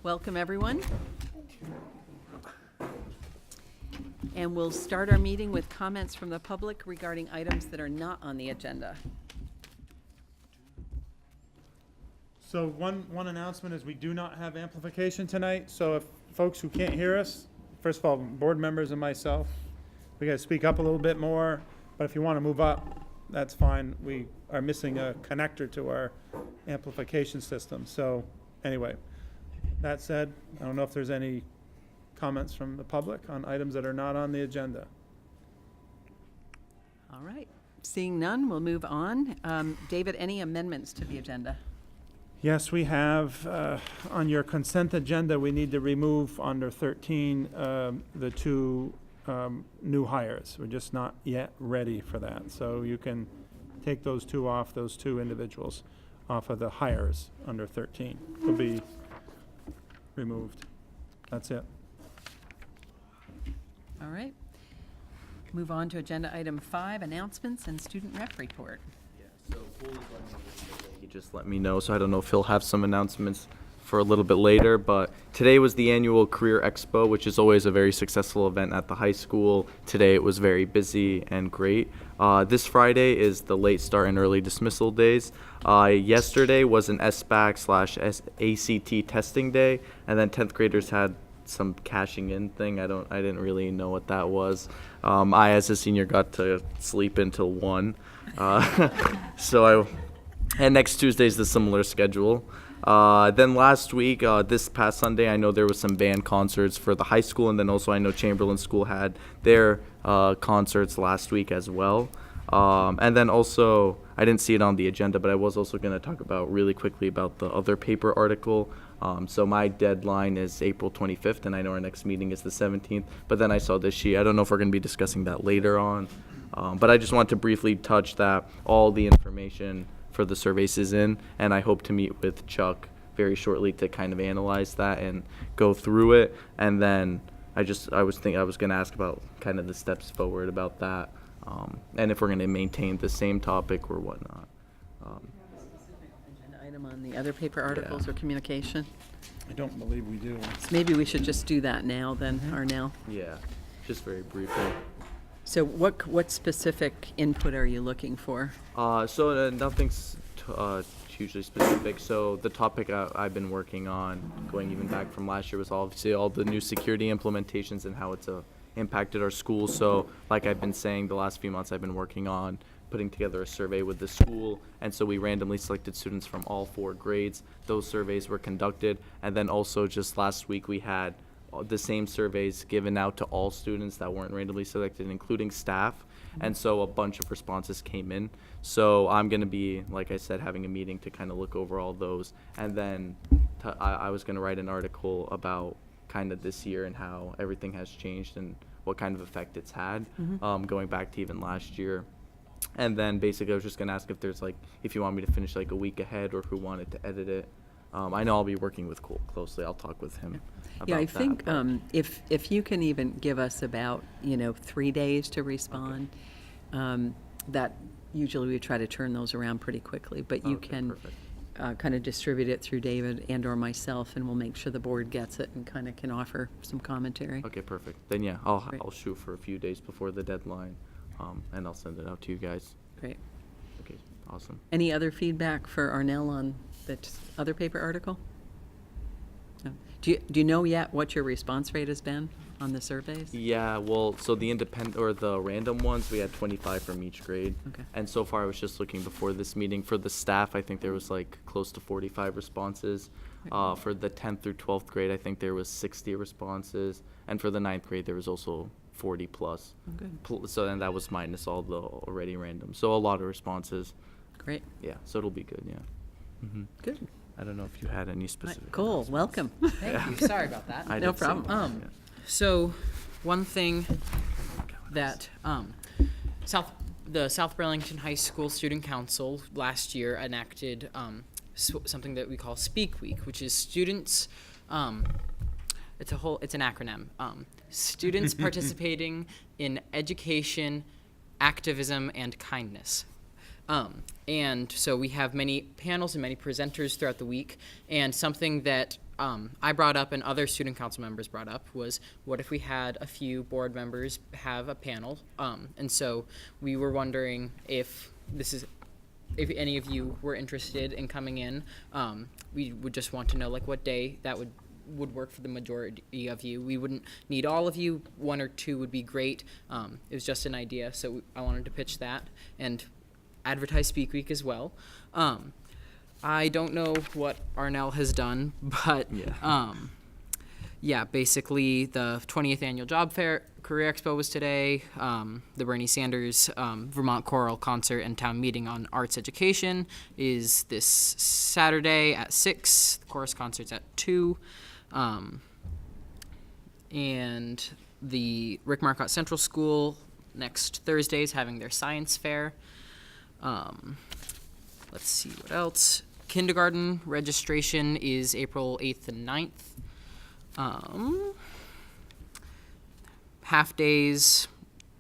Welcome, everyone. And we'll start our meeting with comments from the public regarding items that are not on the agenda. So one announcement is we do not have amplification tonight, so if folks who can't hear us, first of all, board members and myself, we gotta speak up a little bit more, but if you wanna move up, that's fine. We are missing a connector to our amplification system, so anyway. That said, I don't know if there's any comments from the public on items that are not on the agenda. All right, seeing none, we'll move on. David, any amendments to the agenda? Yes, we have, on your consent agenda, we need to remove under 13, the two new hires. We're just not yet ready for that. So you can take those two off, those two individuals off of the hires under 13. Will be removed. That's it. All right. Move on to agenda item 5, announcements and student rep report. Yeah, so he just let me know, so I don't know if he'll have some announcements for a little bit later, but today was the annual Career Expo, which is always a very successful event at the high school. Today it was very busy and great. This Friday is the late start and early dismissal days. Yesterday was an SBAC/ACT testing day, and then 10th graders had some cashing in thing. I didn't really know what that was. I, as a senior, got to sleep until 1. And next Tuesday is the similar schedule. Then last week, this past Sunday, I know there was some band concerts for the high school, and then also I know Chamberlain School had their concerts last week as well. And then also, I didn't see it on the agenda, but I was also going to talk about really quickly about the other paper article. So my deadline is April 25th, and I know our next meeting is the 17th. But then I saw this sheet. I don't know if we're going to be discussing that later on. But I just want to briefly touch that all the information for the surveys is in, and I hope to meet with Chuck very shortly to kind of analyze that and go through it. And then I was going to ask about kind of the steps forward about that, and if we're going to maintain the same topic or whatnot. Agenda item on the other paper articles or communication? I don't believe we do. So maybe we should just do that now then, Arnell. Yeah, just very briefly. So what specific input are you looking for? Nothing's hugely specific. So the topic I've been working on, going even back from last year, was obviously all the new security implementations and how it's impacted our schools. So like I've been saying, the last few months I've been working on putting together a survey with the school, and so we randomly selected students from all 4 grades. Those surveys were conducted, and then also just last week we had the same surveys given out to all students that weren't randomly selected, including staff. And so a bunch of responses came in. So I'm going to be, like I said, having a meeting to kind of look over all those. And then I was going to write an article about kind of this year and how everything has changed and what kind of effect it's had, going back to even last year. And then basically I was just going to ask if you want me to finish like a week ahead, or who wanted to edit it. I know I'll be working with Cole closely. I'll talk with him about Yeah, I that, think if you can even give us about 3 days to respond, that usually we try to turn those around pretty quickly. But you can kind of distribute it through David and or myself, and we'll make sure the board gets it and kind of can offer some commentary. Okay, perfect. Then yeah, I'll shoot for a few days before the deadline, and I'll send it out to you guys. Great. Okay, awesome. Any other feedback for Arnell on that other paper article? No. Do you know yet what your response rate has been on the surveys? Yeah, well, so the independent or the random ones, we had 25 from each grade. Okay. And so far, I was just looking before this meeting. For the staff, I think there was like close to 45 responses. For the 10th through 12th grade, I think there was 60 responses. And for the 9th grade, there was also 40 plus. Oh, good. So then that was minus all the already random. So a lot of responses. Great. Yeah, so it'll be good, yeah. Good. I don't know if you had any specific. Cole, welcome. Thank you. Sorry about that. I No did say problem. that, yeah. So, one thing that the South Burlington High School Student Council last year enacted something that we call Speak Week, which is students. It's an acronym. Students participating in education, activism, and kindness. And so we have many panels and many presenters throughout the week, and something that I brought up and other student council members brought up was, what if we had a few board members have a panel? And so we were wondering if any of you were interested in coming in. We would just want to know like what day that would work for the majority of you. We wouldn't need all of you. 1 or 2 would be great. It was just an idea, so I wanted to pitch that and advertise Speak Week as well. I don't know what Arnell has done, but basically the 20th annual job fair career expo was today. The Bernie Sanders Vermont Choral Concert and Town Meeting on Arts Education is this Saturday at 6. The chorus concert's at 2. And the Rick Marcotte Central School next Thursday is having their science fair. Let's see what else. Kindergarten registration is April 8th and 9th. Half days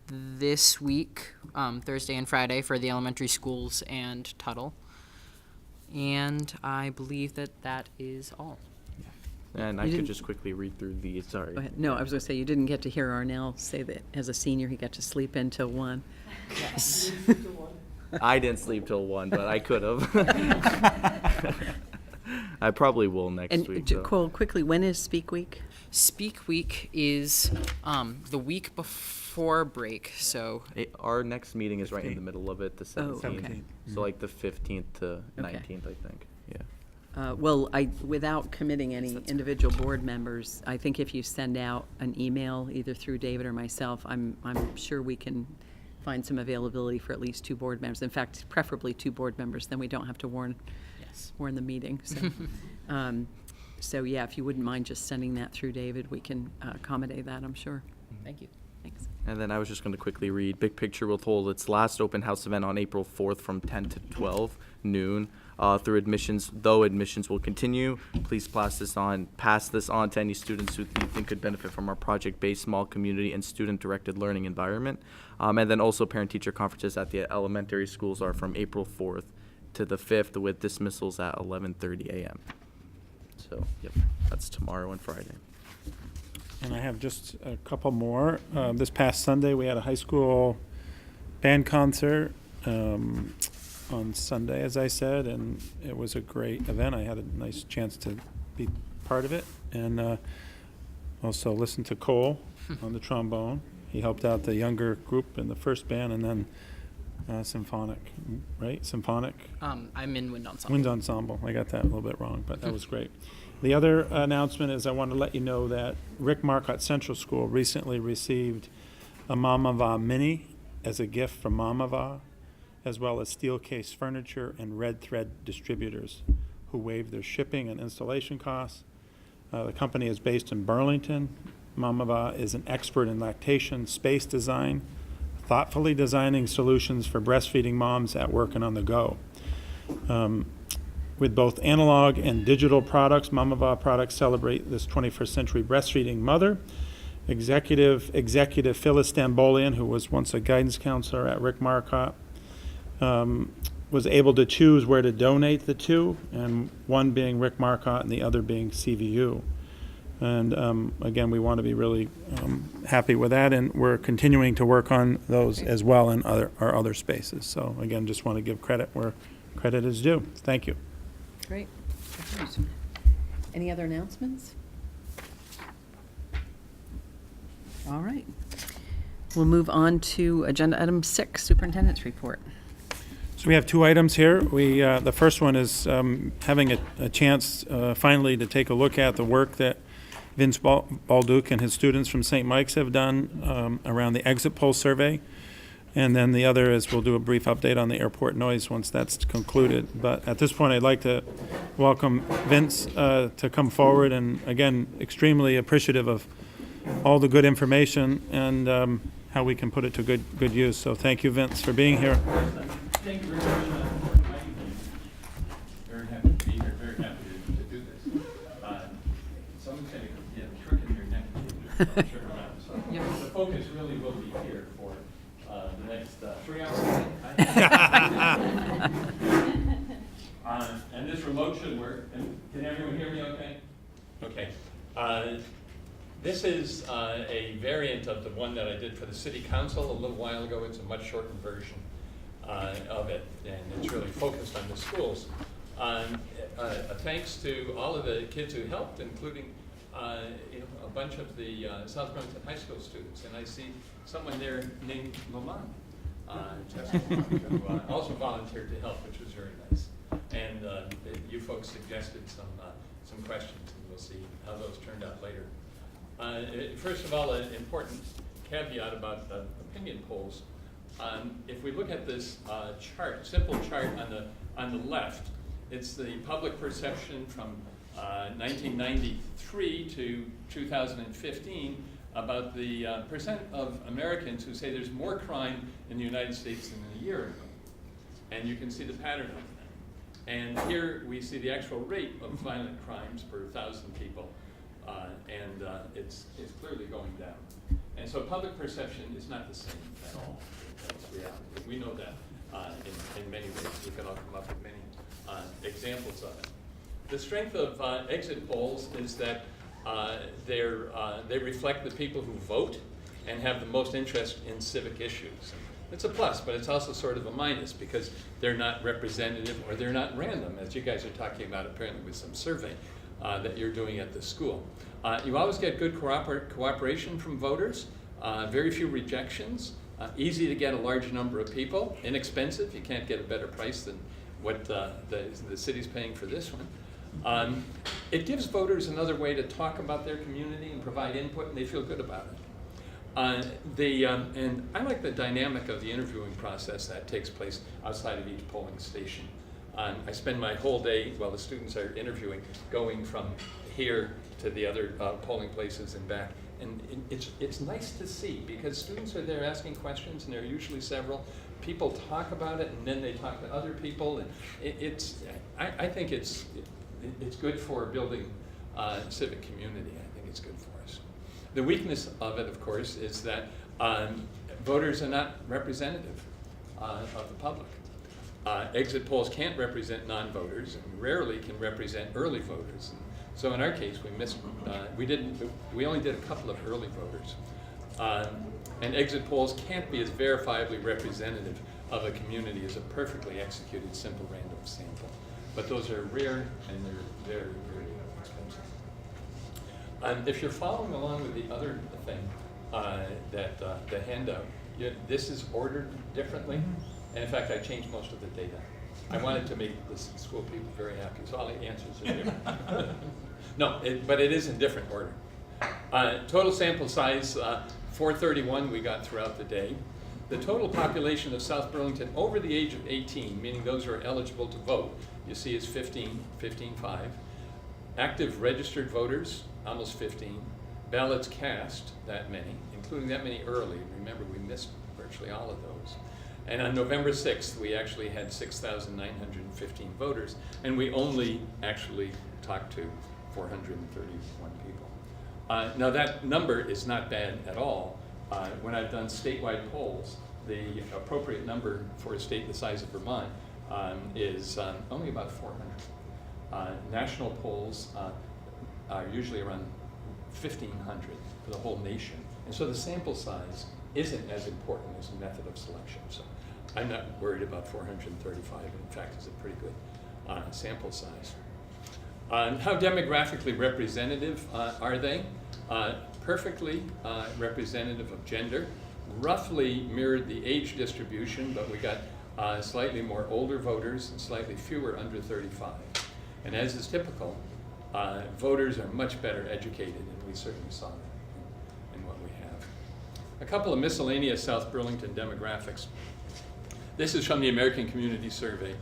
this week, Thursday and Friday for the elementary schools and Tuttle. And I believe that is all. And I could just quickly read through these, sorry. Go ahead. No, I was going to say, you didn't get to hear Arnell say that as a senior, he got to sleep until 1. Yes. I didn't sleep till 1, but I could have. I probably will next week, And though. Cole, quickly, when is Speak Week? Speak Week is the week before break, so Our next meeting is right in the middle of it, the 17th. okay. So like the 15th to Okay. 19th, I think, yeah. Well, without committing any individual board members, I think if you send out an email, either through David or myself, I'm sure we can find some availability for at least 2 board members. In fact, preferably 2 board members, then we don't have to warn the meeting. So, so yeah, if you wouldn't mind just sending that through David, we can accommodate that, I'm sure. thank you. Thanks. And then I was just going to quickly read, Big Picture will hold its last open house event on April 4th from 10 to 12 noon through admissions. Though admissions will continue, please pass this on to any students who you think could benefit from our project-based small community and student-directed learning environment. And then also parent-teacher conferences at the elementary schools are from April 4th to the 5th with dismissals at 11:30 a.m. So, yep, that's tomorrow and Friday. And I have just a couple more. This past Sunday, we had a high school band concert on Sunday, as I said, and it was a great event. I had a nice chance to be part of it, and also listen to Cole on the trombone. He helped out the younger group in the first band, and then symphonic, right? Symphonic? I'm in Wind Ensemble. Wind Ensemble. I got that a little bit wrong, but that was great. The other announcement is I want to let you know that Rick Marcotte Central School recently received a Mamava Mini as a gift from Mamava, as well as steel case furniture and red thread distributors who waived their shipping and installation costs. The company is based in Burlington. Mamava is an expert in lactation space design, thoughtfully designing solutions for breastfeeding moms at work and on the go. With both analog and digital products, Mamava products celebrate this 21st century breastfeeding mother. Executive Phyllis Stambolian, who was once a guidance counselor at Rick Marcotte, was able to choose where to donate the 2, and one being Rick Marcotte and the other being CVU. And again, we want to be really happy with that, and we're continuing to work on those as well in our other spaces. So again, just want to give credit where credit is due. Thank you. Great. Any other announcements? All right. We'll move on to agenda item 6, Superintendent's Report. So we have 2 items here. The first one is having a chance finally to take a look at the work that Vince Balduke and his students from St. Mike's have done around the exit poll survey. And then the other is we'll do a brief update on the airport noise once that's concluded. But at this point, I'd like to welcome Vince to come forward, and again, extremely appreciative of all the good information and how we can put it to good use. So thank you, Vince, for being here. Thank you very much for inviting me. Very happy to be here, very happy to do this. Someone said you have a trick in your neck. I'm sure about it. So the focus really will be here for the next 3 hours. And this remote should work. And can everyone hear me okay? Okay. This is a variant of the one that I did for the city council a little while ago. It's a much shortened version of it, and it's really focused on the schools. Thanks to all of the kids who helped, including a bunch of the South Burlington High School students, and I see someone there named Lamont, who also volunteered to help, which was very nice. And you folks suggested some questions, and we'll see how those turned out later. First of all, an important caveat about opinion polls. If we look at this chart, simple chart on the left, it's the public perception from 1993 to 2015 about the percent of Americans who say there's more crime in the United States than a year ago. And you can see the pattern of that. And here we see the actual rate of violent crimes per 1,000 people. And it's clearly going down. And so public perception is not the same at all. That's reality. We know that in many ways. We can all come up with many examples of it. The strength of exit polls is that they reflect the people who vote and have the most interest in civic issues. It's a plus, but it's also sort of a minus because they're not representative or they're not random, as you guys are talking about apparently with some survey that you're doing at the school. You always get good cooperation from voters, very few rejections, easy to get a large number of people, inexpensive. You can't get a better price than what the city's paying for this one. It gives voters another way to talk about their community and provide input, and they feel good about it. And I like the dynamic of the interviewing process that takes place outside of each polling station. I spend my whole day while the students are interviewing going from here to the other polling places and back. And it's nice to see because students are there asking questions, and there are usually several. People talk about it, and then they talk to other people. And I think it's good for building civic community. I think it's good for us. The weakness of it, of course, is that voters are not representative of the public. Exit polls can't represent non-voters and rarely can represent early voters. And so in our case, we only did a couple of early voters. And exit polls can't be as verifiably representative of a community as a perfectly executed simple random sample. But those are rare and they're very, very expensive. If you're following along with the other thing, the handout, this is ordered differently. And in fact, I changed most of the data. I wanted to make the school people very happy, so all the answers are different. No, but it is in different order. Total sample size, 431 we got throughout the day. The total population of South Burlington over the age of 18, meaning those who are eligible to vote, you see is 15.5. Active registered voters, almost 15. Ballots cast, that many, including that many early. Remember, we missed virtually all of those. And on November 6th, we actually had 6,915 voters, and we only actually talked to 431 people. Now that number is not bad at all. When I've done statewide polls, the appropriate number for a state the size of Vermont is only about 400. National polls are usually around 1,500 for the whole nation. And so the sample size isn't as important as a method of selection. So I'm not worried about 435. In fact, it's a pretty good sample size. How demographically representative are they? Perfectly representative of gender. Roughly mirrored the age distribution, but we got slightly more older voters and slightly fewer under 35. And as is typical, voters are much better educated, and we certainly saw that in what we have. A couple of miscellaneous South Burlington demographics. This is from the American Community Survey.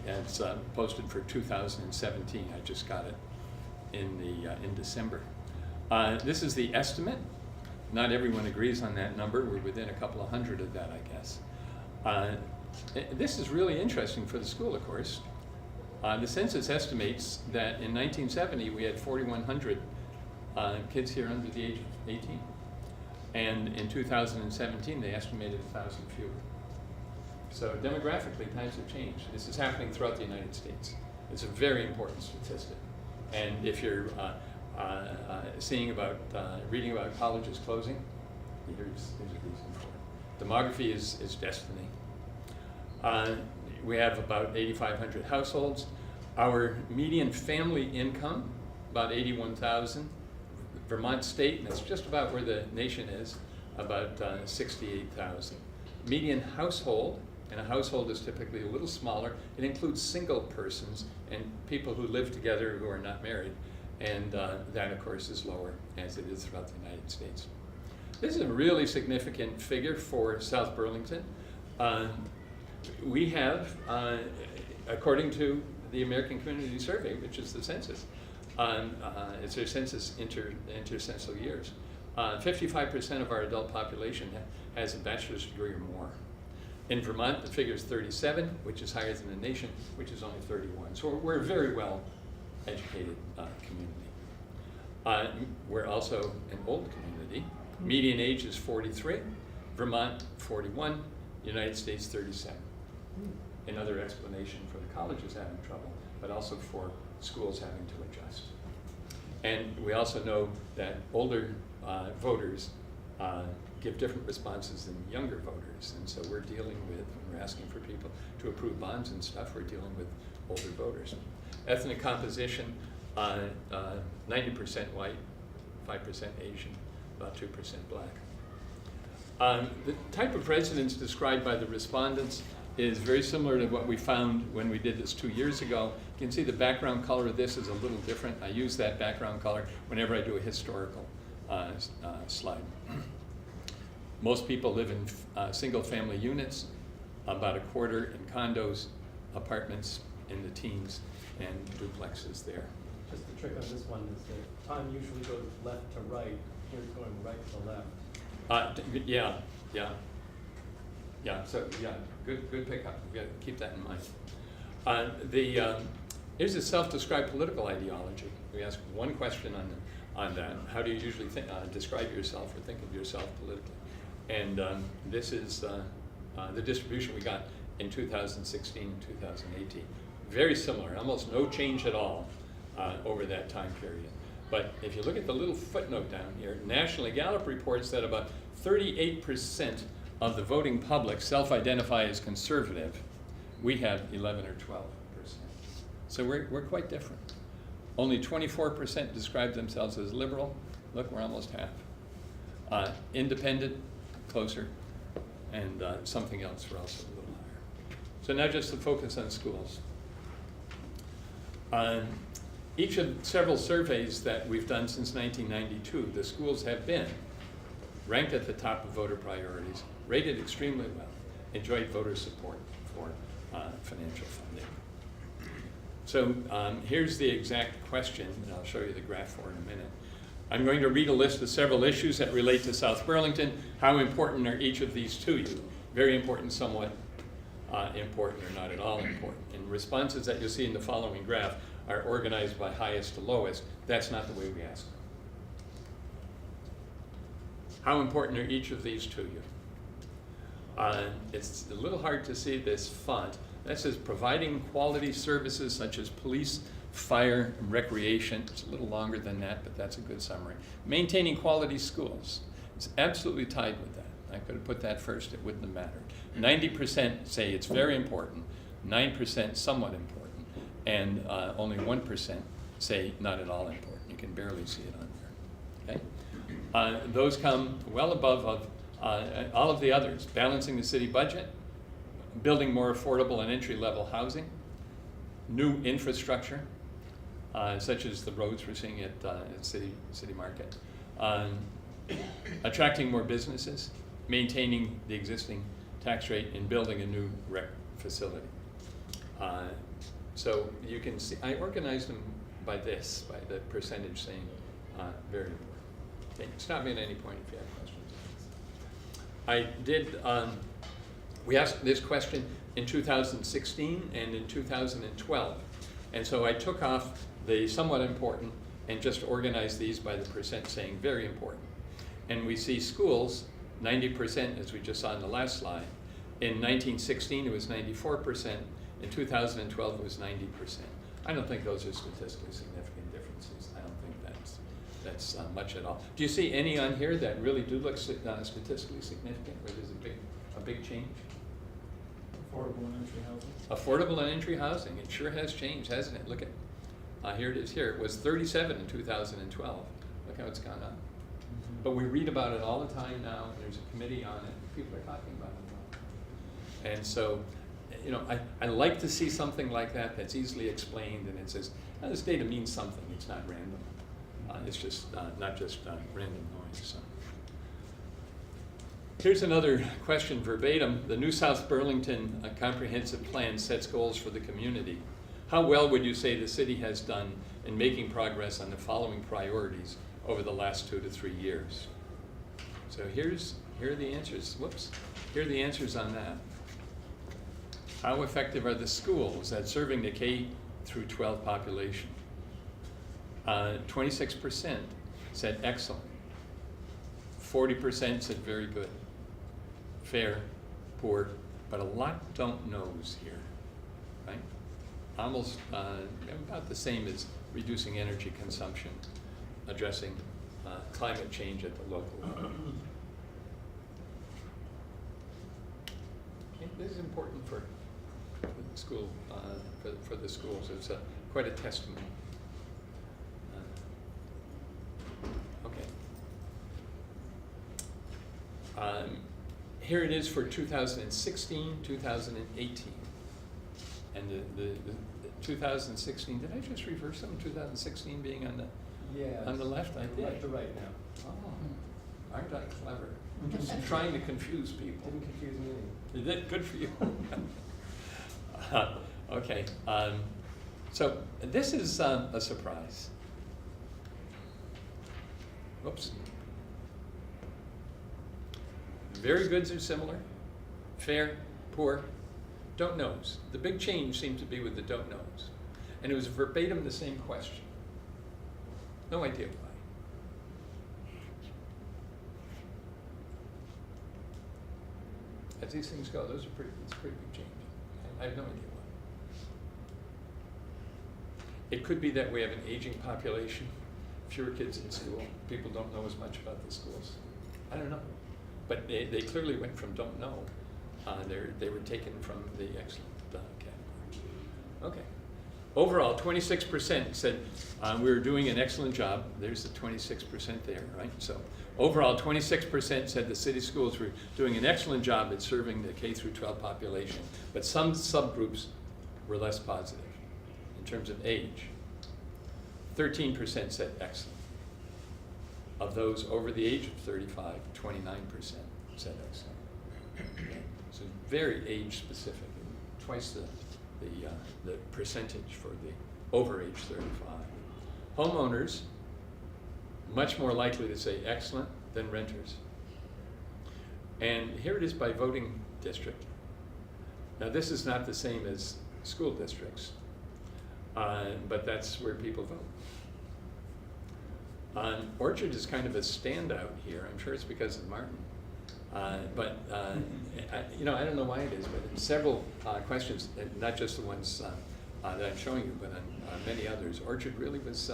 It's posted for 2017. I just got it in December. This is the estimate. Not everyone agrees on that number. We're within a couple of hundred of that, I guess. This is really interesting for the school, of course. The census estimates that in 1970 we had 4,100 kids here under the age of 18. And in 2017 they estimated 1,000 fewer. So demographically times have changed. This is happening throughout the United States. It's a very important statistic. And if you're reading about colleges closing, here's a reason for it. Demography is destiny. We have about 8,500 households. Our median family income, about 81,000. Vermont state, and that's just about where the nation is, about 68,000. Median household, and a household is typically a little smaller. It includes single persons and people who live together who are not married. And that, of course, is lower, as it is throughout the United States. This is a really significant figure for South Burlington. We have, according to the American Community Survey, which is the census, it's their census intercensal years, 55% of our adult population has a bachelor's degree or more. In Vermont, the figure is 37, which is higher than the nation, which is only 31. So we're a very well educated community. We're also an old community. Median age is 43, Vermont 41, United States 37. Another explanation for the colleges having trouble, but also for schools having to adjust. And we also know that older voters give different responses than younger voters. And so we're dealing with, when we're asking for people to approve bonds and stuff, we're dealing with older voters. Ethnic composition, 90% white, 5% Asian, about 2% black. The type of residence described by the respondents is very similar to what we found when we did this 2 years ago. You can see the background color of this is a little different. I use that background color whenever I do a historical slide. Most people live in single-family units, about a quarter in condos, apartments in the teens, and duplexes there. Just the trick on this one is that time usually goes left to right. Here it's going right to left. So good pickup. We've got to keep that in mind. Here's a self-described political ideology. We ask one question on that. How do you usually describe yourself or think of yourself politically? And this is the distribution we got in 2016 and 2018. Very similar, almost no change at all over that time period. But if you look at the little footnote down here, nationally, Gallup reports that about 38% of the voting public self-identify as conservative. We have 11 or 12%. So we're quite different. Only 24% describe themselves as liberal. Look, we're almost half. Independent, closer, and something else, we're also a little higher. So now just to focus on schools. Each of several surveys that we've done since 1992, the schools have been ranked at the top of voter priorities, rated extremely well, enjoyed voter support for financial funding. So here's the exact question, and I'll show you the graph for it in a minute. I'm going to read a list of several issues that relate to South Burlington. How important are each of these to you? Very important, somewhat important, or not at all important. And responses that you'll see in the following graph are organized by highest to lowest. That's not the way we ask them. How important are each of these to you? It's a little hard to see this font. That says providing quality services such as police, fire, and recreation. It's a little longer than that, but that's a good summary. Maintaining quality schools. It's absolutely tied with that. I could have put that first, it wouldn't have mattered. 90% say it's very important, 9% somewhat important, and only 1% say not at all important. You can barely see it on there, okay? Those come well above all of the others. Balancing the city budget, building more affordable and entry-level housing, new infrastructure, such as the roads we're seeing at City Market, attracting more businesses, maintaining the existing tax rate, and building a new rec facility. So you can see, I organized them by this, by the percentage saying very important. Okay, stop me at any point if you have questions. We asked this question in 2016 and in 2012. And so I took off the somewhat important and just organized these by the percent saying very important. And we see schools, 90%, as we just saw in the last slide. In 1916, it was 94%. In 2012, it was 90%. I don't think those are statistically significant differences. that's much at all. Do you see any on here that really do look statistically significant, where there's a big change? Affordable and entry housing. Affordable and entry housing, it sure has changed, hasn't it? Look at, here it is here. It was 37 in 2012. Look how it's gone up. But we read about it all the time now, and there's a committee on it, people are talking about it now. And so, you know, I like to see something like that that's easily explained, and it says, oh, this data means something, it's not random. It's just not just random noise. So. Here's another question verbatim. The New South Burlington Comprehensive Plan sets goals for the community. How well would you say the city has done in making progress on the following priorities over the last 2 to 3 years? So here are the answers. Whoops. Here are the answers on that. How effective are the schools at serving the K through 12 population? 26% said excellent. 40% said very good. Fair, poor, but a lot don't knows here, right? Almost about the same as reducing energy consumption, addressing climate change at the local level. Okay, this is important for the school, for the schools. It's quite a testimony. Okay. Here it is for 2016, 2018. And the 2016, did I just reverse them? 2016 being on the left? I did. Left to right now. Oh, aren't I clever? I'm just trying to confuse people. Didn't confuse me any. Is that good for you? Okay. So this is a surprise. Whoops. Very goods are similar. Fair, poor, don't knows. The big change seemed to be with the don't knows. And it was verbatim the same question. No idea why. As these things go, it's a pretty big change. I have no idea why. It could be that we have an aging population, fewer kids in school. People don't know as much about the schools. I don't know. But they clearly went from don't know. They were taken from the excellent category. Okay. Overall, 26% said we were doing an excellent job. There's the 26% there, right? So overall, 26% said the city schools were doing an excellent job at serving the K through 12 population. But some subgroups were less positive in terms of age. 13% said excellent. Of those over the age of 35, 29% said excellent. So very age specific, twice the percentage for the over age 35. Homeowners, much more likely to say excellent than renters. And here it is by voting district. Now this is not the same as school districts, but that's where people vote. Orchard is kind of a standout here. I'm sure it's because of Martin. I don't know why it is, but in several questions, not just the ones that I'm showing you, but on many others, Orchard really was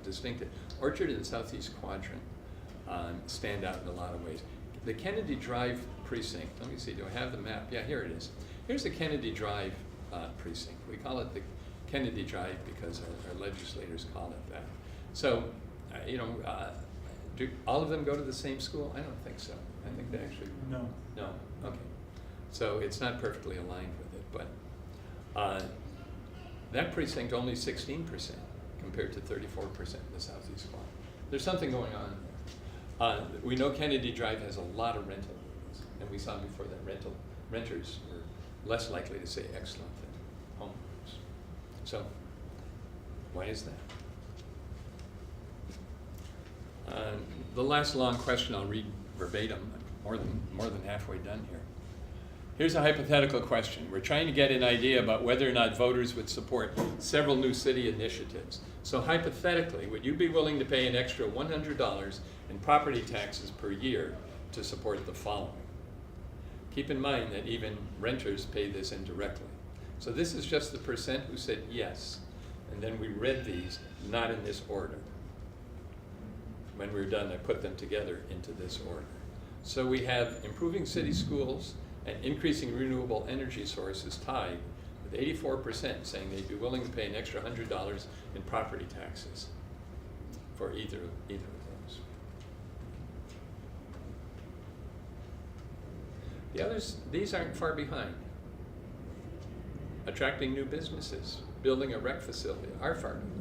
distinctive. Orchard and Southeast Quadrant stand out in a lot of ways. The Kennedy Drive precinct, let me see, do I have the map? Yeah, here it is. Here's the Kennedy Drive precinct. We call it the Kennedy Drive because our legislators call it that. So, do all of them go to the same school? I don't think so. I think they actually... No. No? Okay. So it's not perfectly aligned with it, but that precinct only 16% compared to 34% in the Southeast Quadrant. There's something going on there. We know Kennedy Drive has a lot of rental units, and we saw before that renters were less likely to say excellent than homeowners. So why is that? The last long question I'll read verbatim. I'm more than halfway done here. Here's a hypothetical question. We're trying to get an idea about whether or not voters would support several new city initiatives. So hypothetically, would you be willing to pay an extra $100 in property taxes per year to support the following? Keep in mind that even renters pay this indirectly. So this is just the percent who said yes. And then we read these, not in this order. when we were done, I put them together into this order. So we have improving city schools and increasing renewable energy sources tied with 84% saying they'd be willing to pay an extra $100 in property taxes for either of those. The others, these aren't far behind. Attracting new businesses, building a rec facility are far behind.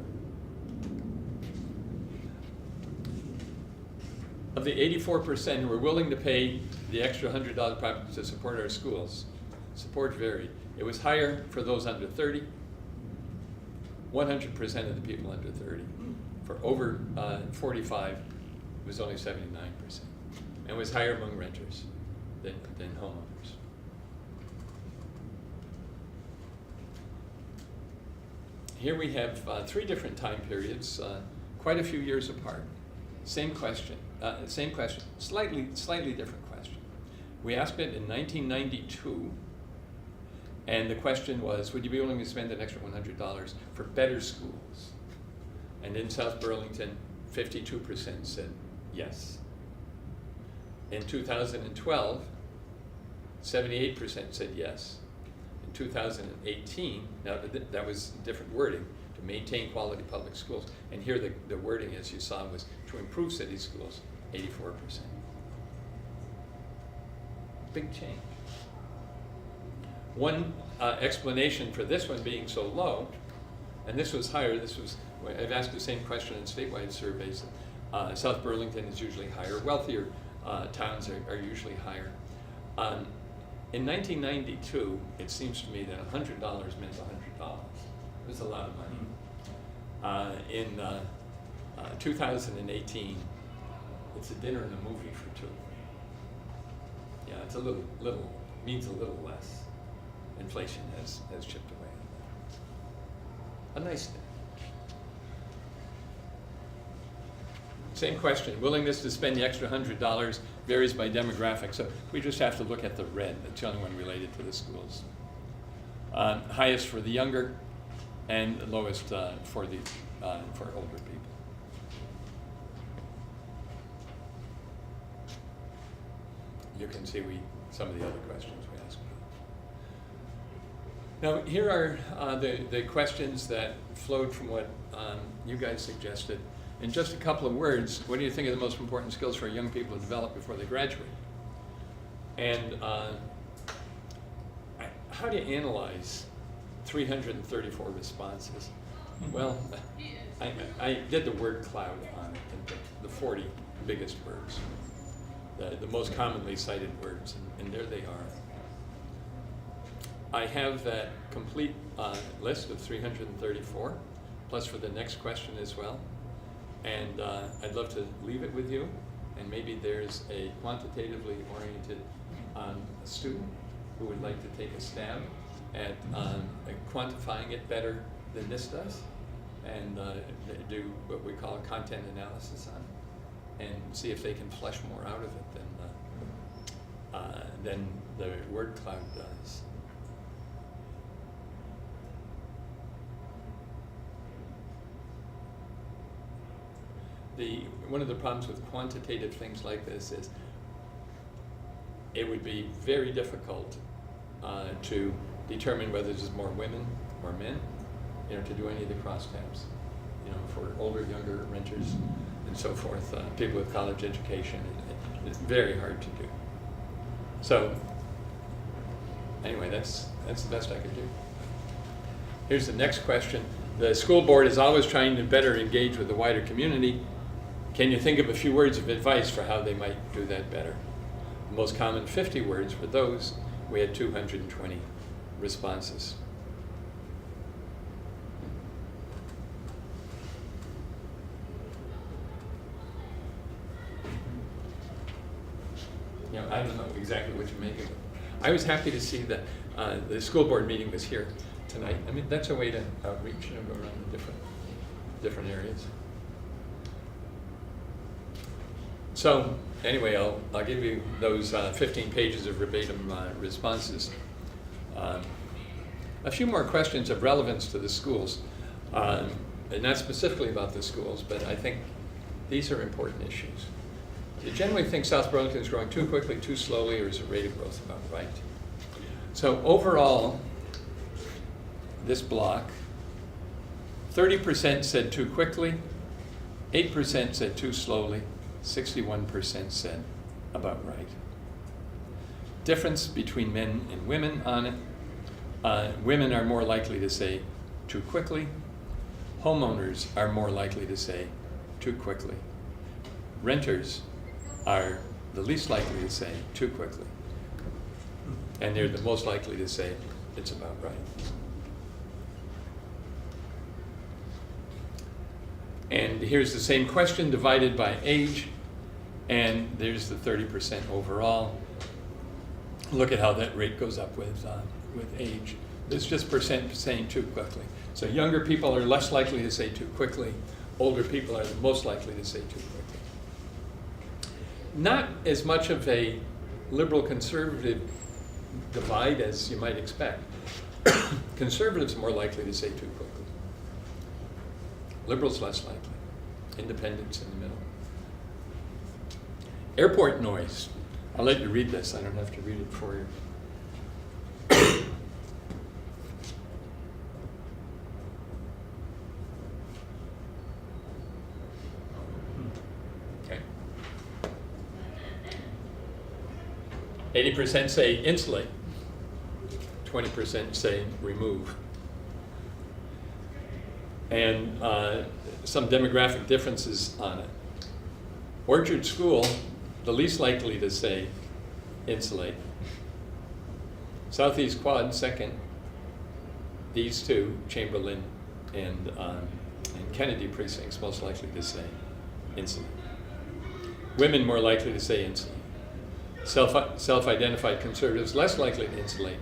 Of the 84% who were willing to pay the extra $100 to support our schools, support varied. It was higher for those under 30, 100% of the people under 30. For over 45, it was only 79%. And was higher among renters than homeowners. Here we have 3 different time periods, quite a few years apart. Same question, slightly different question. We asked it in 1992, and the question was, would you be willing to spend an extra $100 for better schools? And in South Burlington, 52% said yes. In 2012, 78% said yes. In 2018, now that was different wording, to maintain quality public schools. And here the wording, as you saw, was to improve city schools, 84%. Big change. One explanation for this one being so low, and this was higher, I've asked the same question in statewide surveys. South Burlington is usually higher. Wealthier towns are usually higher. In 1992, it seems to me that $100 meant $100. It was a lot of money. In 2018, it's a dinner and a movie for 2. Yeah, it's means a little less. Inflation has chipped away at that. A nice thing. Same question, willingness to spend the extra $100 varies by demographic, so we just have to look at the red, that's the only one related to the schools. Highest for the younger, and lowest for older people. You can see some of the other questions we asked. Now, here are the questions that flowed from what you guys suggested. In just a couple of words, what do you think are the most important skills for young people to develop before they graduate? And how do you analyze 334 responses? Well, I did the word cloud on it, and the 40 biggest words, the most commonly cited words, and there they are. I have that complete list of 334, plus for the next question as well. And I'd love to leave it with you, and maybe there's a quantitatively oriented student who would like to take a stab at quantifying it better than this does, and do what we call content analysis on it, and see if they can flesh more out of it than the word cloud does. One of the problems with quantitative things like this is it would be very difficult to determine whether there's more women or men, to do any of the crosstabs, for older, younger renters and so forth, people with college education. It's very hard to do. So anyway, that's the best I could do. Here's the next question. The school board is always trying to better engage with the wider community. Can you think of a few words of advice for how they might do that better? The most common 50 words, for those, we had 220 responses. I don't know exactly what you make of it. I was happy to see that the school board meeting was here tonight. I mean, that's a way to outreach and go around the different areas. So anyway, I'll give you those 15 pages of verbatim responses. A few more questions of relevance to the schools, and not specifically about the schools, but I think these are important issues. You generally think South Burlington is growing too quickly, too slowly, or is the rate of growth about right? So overall, this block, 30% said too quickly, 8% said too slowly, 61% said about right. Difference between men and women on it. Women are more likely to say too quickly. Homeowners are more likely to say too quickly. Renters are the least likely to say too quickly. And they're the most likely to say it's about right. And here's the same question divided by age, and there's the 30% overall. Look at how that rate goes up with age. It's just percent saying too quickly. So younger people are less likely to say too quickly. Older people are the most likely to say too quickly. Not as much of a liberal-conservative divide as you might expect. Conservatives are more likely to say too quickly. Liberals less likely. Independents in the middle. Airport noise. I'll let you read this. I don't have to read it for you. Okay. 80% say insulate. 20% say remove. And some demographic differences on it. Orchard School, the least likely to say insulate. Southeast Quad, second. These two, Chamberlain and Kennedy precincts, most likely to say insulate. Women more likely to say insulate. Self-identified conservatives less likely to insulate.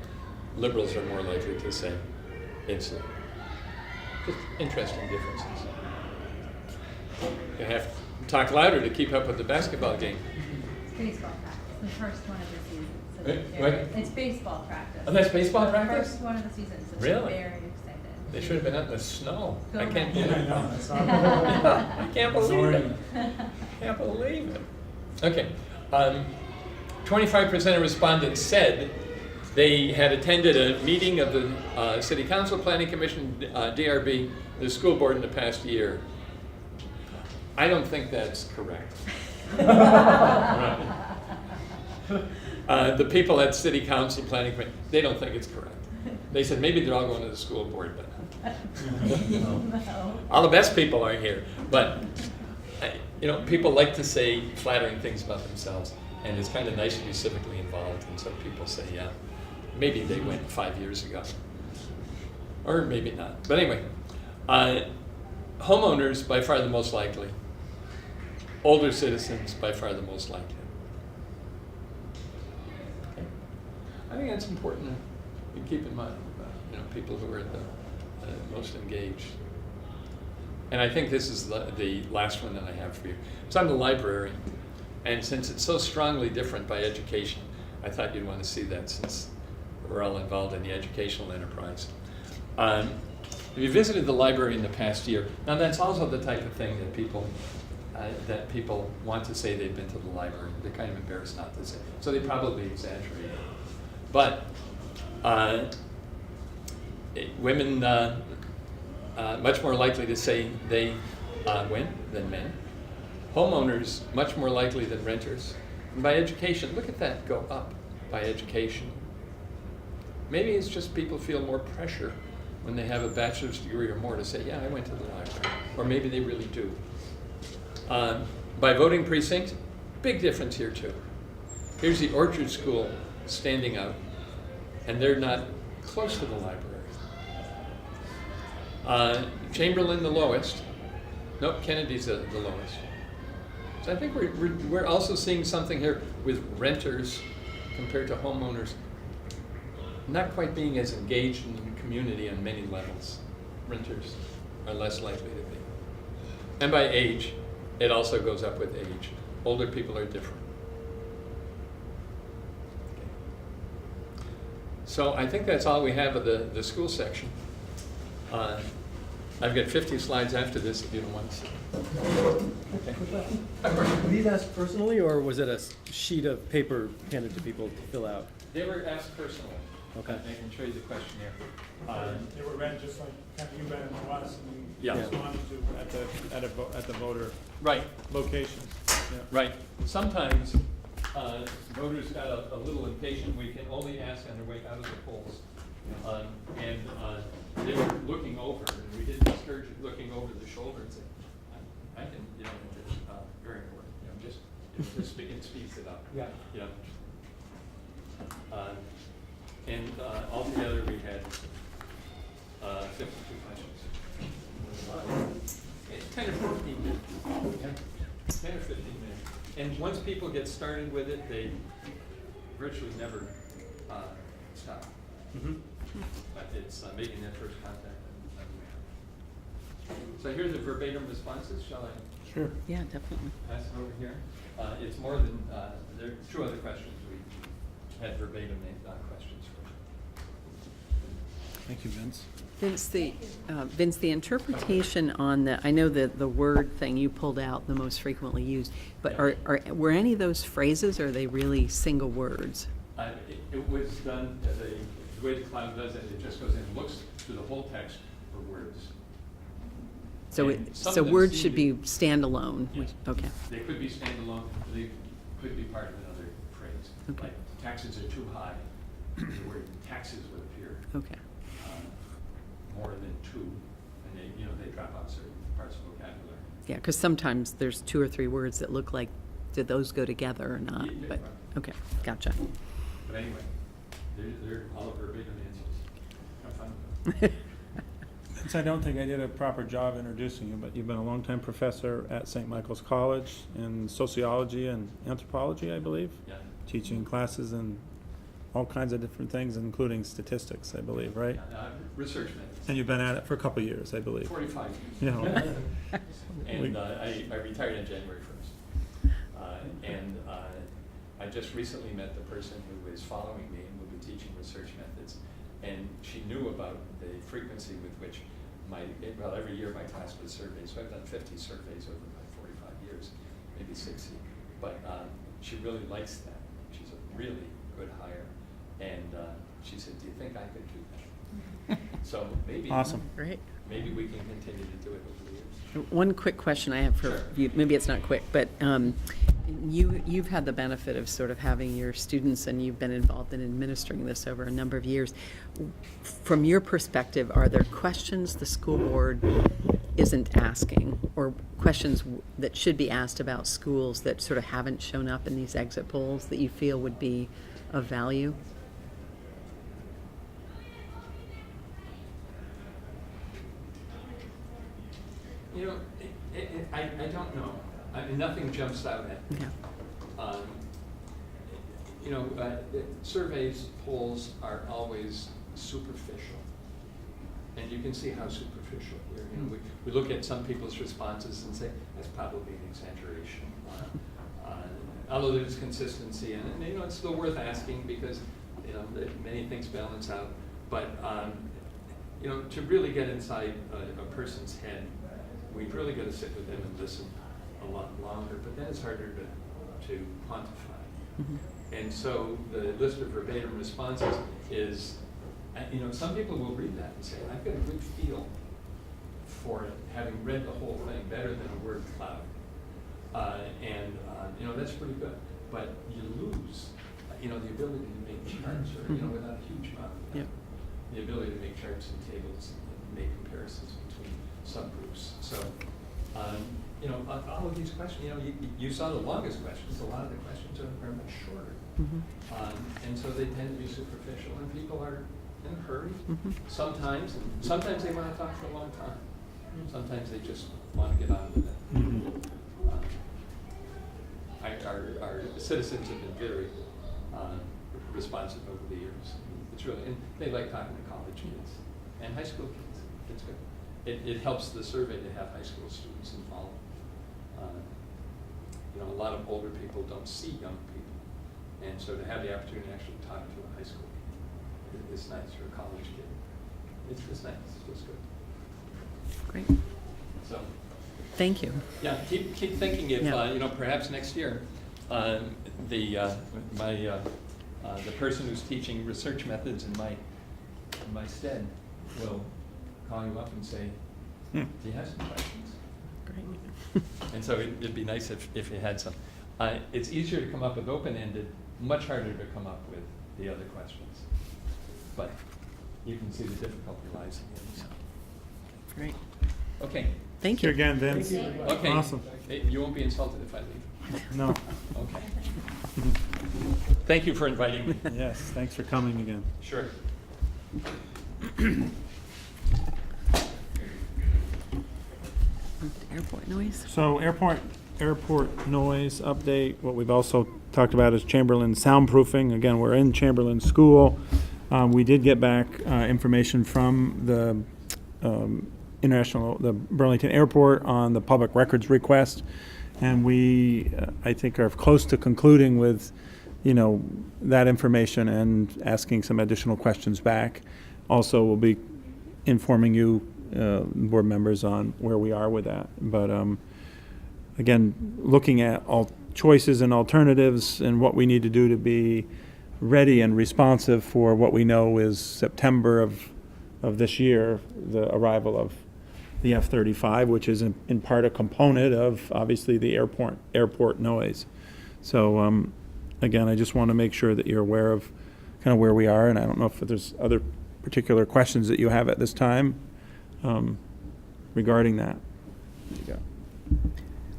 Liberals are more likely to say insulate. Just interesting differences. You have to talk louder to keep up with the basketball game. It's baseball practice, the first one of the season. So Wait, they're what? very- It's baseball practice. Oh, that's baseball The practice? first one of the season, so Really? they're very excited. They should have been out in the snow. Go I can't Mets. believe it. I can't believe it. Can't believe it. Okay. 25% of respondents said they had attended a meeting of the City Council, Planning Commission, DRB, the school board in the past year. I don't think that's correct. The people at City Council, Planning Commission, they don't think it's correct. They said maybe they're all going to the school board, but No. all the best people are here. But people like to say flattering things about themselves, and it's kind of nice to be civically involved. And so people say, yeah, maybe they went 5 years ago, or maybe not. But anyway, homeowners by far the most likely. Older citizens by far the most likely. Okay. I think that's important to keep in mind about people who are the most engaged. And I think this is the last one that I have for you. It's on the library, and since it's so strongly different by education, I thought you'd want to see that since we're all involved in the educational enterprise. Have you visited the library in the past year? Now that's also the type of thing that people want to say they've been to the library. They're kind of embarrassed not to say, so they probably exaggerate. But women much more likely to say they went than men. Homeowners much more likely than renters. And by education, look at that go up by education. Maybe it's just people feel more pressure when they have a bachelor's degree or more to say, yeah, I went to the library. Or maybe they really do. By voting precinct, big difference here too. Here's the Orchard School standing out, and they're not close to the library. Chamberlain the lowest. Nope, Kennedy's the lowest. So I think we're also seeing something here with renters compared to homeowners not quite being as engaged in the community on many levels. Renters are less likely to be. And by age, it also goes up with age. Older people are different. Okay. So I think that's all we have of the school section. I've got 50 slides after this if you don't want to see. Were these asked personally, or was it a sheet of paper handed to people to fill out? They were asked personally. Okay. I can show you the questionnaire. They were read just like kind of you read them to us and Yeah. responded to at the voter Right, locations. Yeah. right. Sometimes voters got a little impatient. We can only ask on their way out of the polls. And they were looking over, and we didn't discourage looking over the shoulder and say, I can, you know, it's very important, you know, just it speeds it up. Yeah. You know. And altogether, we had 52 questions. It's 10 or 15 minutes. 10 or 15 minutes. And once people get started with it, they virtually never stop. Mm-hmm. But it's making that first contact. So here's the verbatim responses. Shall I Sure. Yeah, definitely. pass it over here? It's more than, there are 2 other questions we had verbatim questions for. Thank you, Vince. Vince, the interpretation on the, I know that the word thing you pulled out, the most frequently used, but were any of those phrases, or are they really single words? It was done, the way the cloud does it, it just goes in and looks through the whole text for words. So And some so of them words seem should to be standalone? Yeah. Okay, They could be standalone, they could be part of another phrase. Okay. Like taxes are too high, the word taxes would appear okay. more than 2, and they, you know, they drop out certain parts of vocabulary. Yeah, because sometimes there's 2 or 3 words that look like, did those go together or not? Yeah, But, right. okay, gotcha. But anyway, they're all verbatim answers. Have fun. Vince, I don't think I did a proper job introducing you, but you've been a longtime professor at St. Michael's College in sociology and anthropology, I believe, Yeah. teaching classes in all kinds of different things, including statistics, I believe, right? Research methods. And you've been at it for a couple of years, I believe. 45 years. You know. And I retired on January 1st. And I just recently met the person who is following me and will be teaching research methods. And she knew about the frequency with which every year my class would survey. So I've done 50 surveys over my 45 years, maybe 60. But she really likes that. She's a really good hire. And she said, do you think I could do that? So maybe. Awesome. Great. Maybe we can continue to do it over the years. One quick question I have for Sure. you, maybe it's not quick, but you've had the benefit of sort of having your students, and you've been involved in administering this over a number of years. From your perspective, are there questions the school board isn't asking, or questions that should be asked about schools that sort of haven't shown up in these exit polls that you feel would be of value? You know, I don't know. I mean, nothing jumps out at me. Yeah. You know, surveys, polls are always superficial. And you can see how superficial they're. You know, we look at some people's responses and say, that's probably an exaggeration. Although there's consistency, and you know, it's still worth asking because, you know, many things balance out. But, you know, to really get inside a person's head, we've really got to sit with them and listen a lot longer, but then it's harder to quantify. Mm-hmm. And so the list of verbatim responses is, you know, some people will read that and say, I've got a good feel for it, having read the whole thing better than a word cloud. You know, that's pretty good. But you lose, you know, the ability to make charts, or, you know, without a huge amount of Yep. the ability to make charts and tables and make comparisons between subgroups. So, you know, all of these questions, you know, you saw the longest questions. A lot of the questions are much shorter. Mhm. And so they tend to be superficial, and people are in a hurry Mhm. sometimes. And sometimes they want to talk for a long time. Sometimes they just want to get on with it. Mhm. Our citizens have been very responsive over the years. It's really, and they like talking to college kids and high school kids. It's good. It helps the survey to have high school students involved. You know, a lot of older people don't see young people, and so to have the opportunity to actually talk to a high school kid is nice, or a college kid. It's just nice. It's just good. Great. So, Thank you. Yeah, keep thinking if, Yeah. Perhaps next year, the person who's teaching research methods in my stead will call you up and say, do you have some questions? Great. And so it'd be nice if you had some. It's easier to come up with open-ended, much harder to come up with the other questions. But you can see the difficulty lies in them. Great. Okay. Thank Thank you you. again, Vince. Okay. Awesome. Hey, you won't be insulted if I leave. No, Okay. Thank you for inviting me. yes, thanks for coming again. Sure. Airport noise? So airport noise update, what we've also talked about is Chamberlain soundproofing. Again, we're in Chamberlain School. We did get back information from the the Burlington Airport on the public records request. And we, I think, are close to concluding with, that information and asking some additional questions back. Also, we'll be informing you, board members, on where we are with that. But again, looking at all choices and alternatives and what we need to do to be ready and responsive for what we know is September of this year, the arrival of the F-35, which is in part a component of, obviously, the airport noise. So again, I just want to make sure that you're aware of kind of where we are, and I don't know if there's other particular questions that you have at this time regarding that.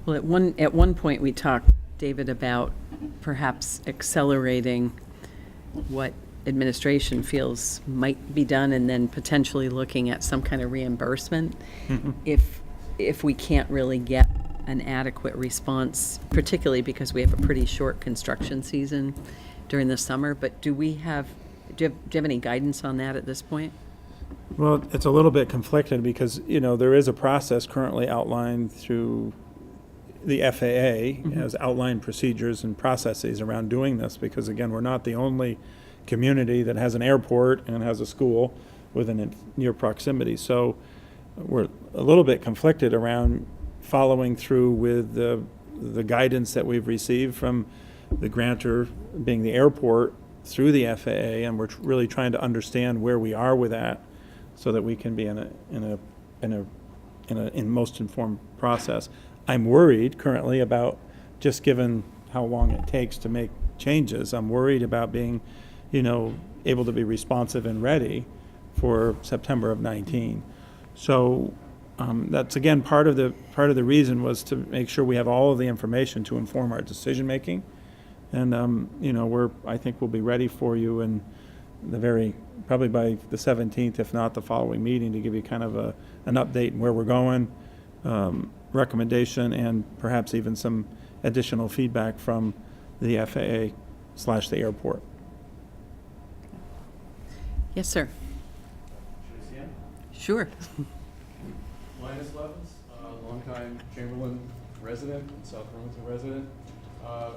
Well, at one point, we talked, David, about perhaps accelerating what administration feels might be done, and then potentially looking at some kind of reimbursement if we can't really get an adequate response, particularly because we have a pretty short construction season during the summer. But do you have any guidance on that at this point? Well, it's a little bit conflicted because, there is a process currently outlined through the FAA as outlined procedures and processes around doing this, because again, we're not the only community that has an airport and has a school within near proximity. So we're a little bit conflicted around following through with the guidance that we've received from the grantor, being the airport, through the FAA, and we're really trying to understand where we are with that so that we can be in most informed process. I'm worried currently about, just given how long it takes to make changes, I'm worried about being able to be responsive and ready for September of 19. So that's again part of the reason was to make sure we have all of the information to inform our decision making, and I think we'll be ready for you in probably by the 17th, if not the following meeting, to give you kind of an update on where we're going, recommendation, and perhaps even some additional feedback from the FAA/the airport. Yes, sir. Sure. Linus Levens, longtime Chamberlain resident, South Burlington resident. A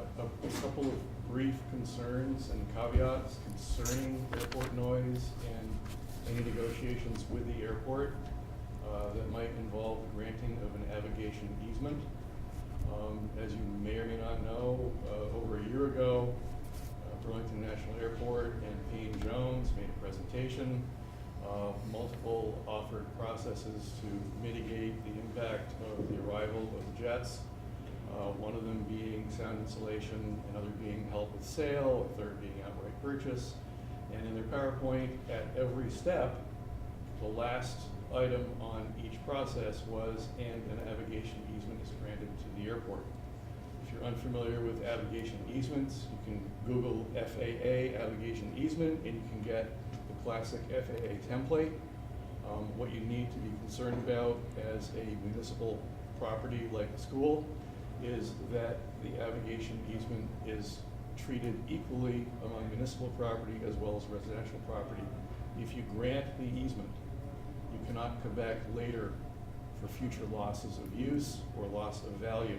couple of brief concerns and caveats concerning airport noise and any negotiations with the airport that might involve the granting of an navigation easement. As you may or may not know, over a year ago, Burlington National Airport and Payne Jones made a presentation, multiple offered processes to mitigate the impact of the arrival of the jets, one of them being sound insulation, another being help with sale, a third being outright purchase. And in their PowerPoint, at every step, the last item on each process was, and a navigation easement is granted to the airport. If you're unfamiliar with navigation easements, you can Google FAA navigation easement and you can get the classic FAA template. What you need to be concerned about as a municipal property like a school is that the navigation easement is treated equally among municipal property as well as residential property. If you grant the easement, you cannot come back later for future losses of use or loss of value.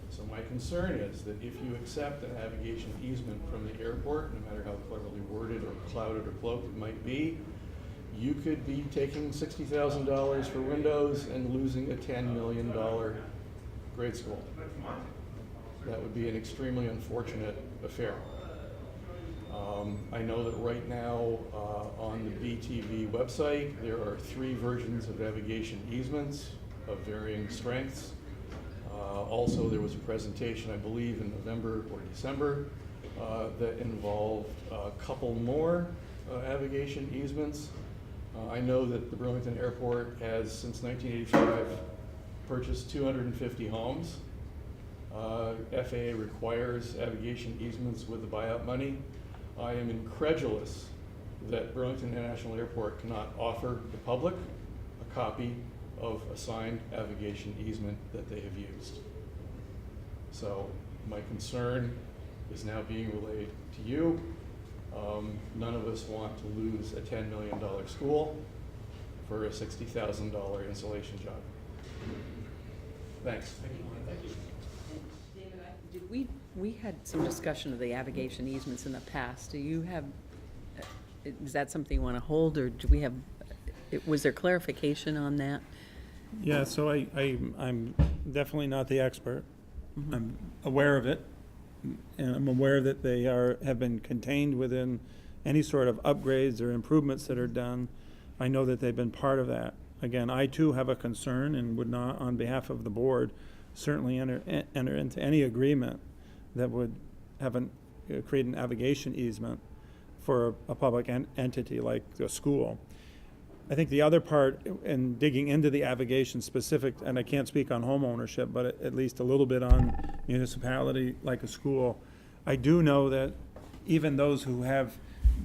So my concern is that if you accept a navigation easement from the airport, no matter how cleverly worded or clouded or cloaked it might be, you could be taking $60,000 for windows and losing a $10 million grade school. That would be an extremely unfortunate affair. I know that right now on the BTV website, there are 3 versions of navigation easements of varying strengths. Also, there was a presentation, I believe, in November or December that involved a couple more navigation easements. I know that the Burlington Airport has, since 1985, purchased 250 homes. FAA requires navigation easements with the buyout money. I am incredulous that Burlington International Airport cannot offer the public a copy of a signed navigation easement that they have used. So my concern is now being relayed to you. None of us want to lose a $10 million school for a $60,000 installation job. Thanks. David, we had some discussion of the navigation easements in the past. Do you have, is that something you want to hold, or do we have, was there clarification on that? Yeah, so I'm definitely not the expert. I'm aware of it, and I'm aware that they have been contained within any sort of upgrades or improvements that are done. I know that they've been part of that. Again, I too have a concern and would not, on behalf of the board, certainly enter into any agreement that would have create an navigation easement for a public entity like a school. I think the other part, in digging into the navigation specific, and I can't speak on home ownership, but at least a little bit on municipality like a school, I do know that even those who have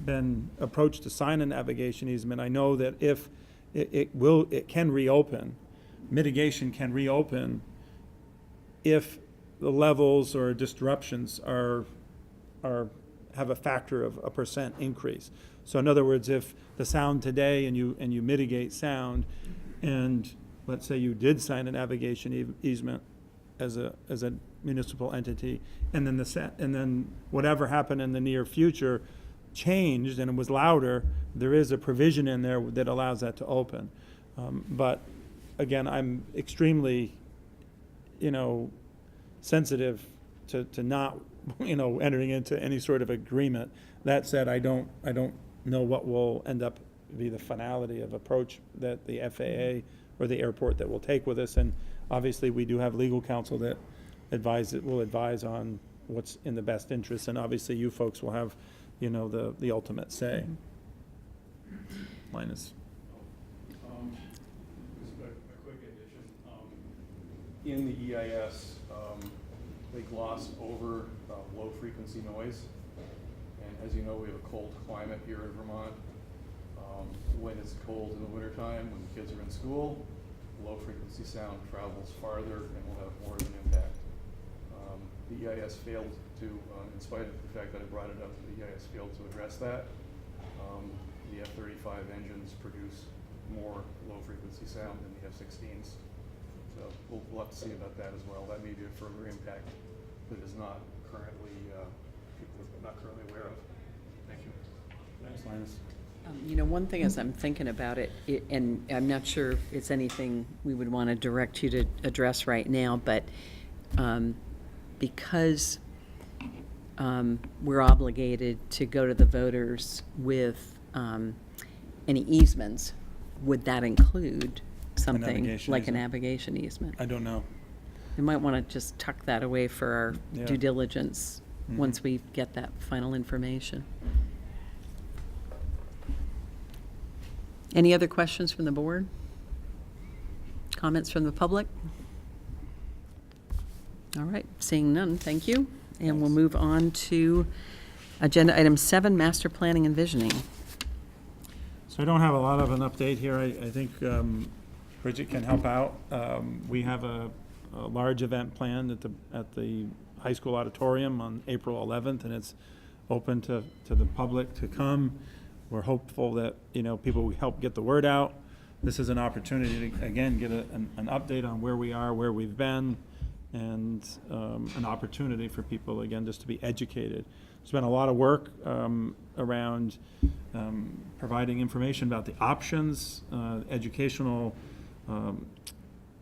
been approached to sign a navigation easement, I know that if it can reopen, mitigation can reopen if the levels or disruptions have a factor of a % increase. So in other words, if the sound today and you mitigate sound, and let's say you did sign a navigation easement as a municipal entity, and then whatever happened in the near future changed and it was louder, there is a provision in there that allows that to open. But again, I'm extremely, sensitive to not, entering into any sort of agreement. That said, I don't know what will end up be the finality of approach that the FAA or the airport that will take with us. And obviously, we do have legal counsel that will advise on what's in the best interest. And obviously, you folks will have, the ultimate say. Linus. Just a quick addition. In the EIS, they gloss over low-frequency noise. And as you know, we have a cold climate here in Vermont. When it's cold in the wintertime, when the kids are in school, low-frequency sound travels farther and will have more of an impact. The EIS failed to, in spite of the fact that I brought it up, the EIS failed to address that. The F-35 engines produce more low-frequency sound than the F-16s. So we'll have to see about that as well. That may be a further impact that is not currently, people are not currently aware of. Thank you. Thanks, Linus. One thing as I'm thinking about it, and I'm not sure if it's anything we would want to direct you to address right now, but because we're obligated to go to the voters with any easements, would that include something navigation like a easement? navigation easement? I don't know. We might want to just tuck that away for our Yeah. due diligence Mhm. once we get that final information. Any other questions from the board? Comments from the public? All right, seeing none, thank you. And we'll move on to agenda item 7, master planning and visioning. So I don't have a lot of an update here. I think Bridget can help out. We have a large event planned at the high school auditorium on April 11th, and it's open to the public to come. We're hopeful that, people will help get the word out. This is an opportunity to, again, get an update on where we are, where we've been, and an opportunity for people, again, just to be educated. There's been a lot of work around providing information about the options, educational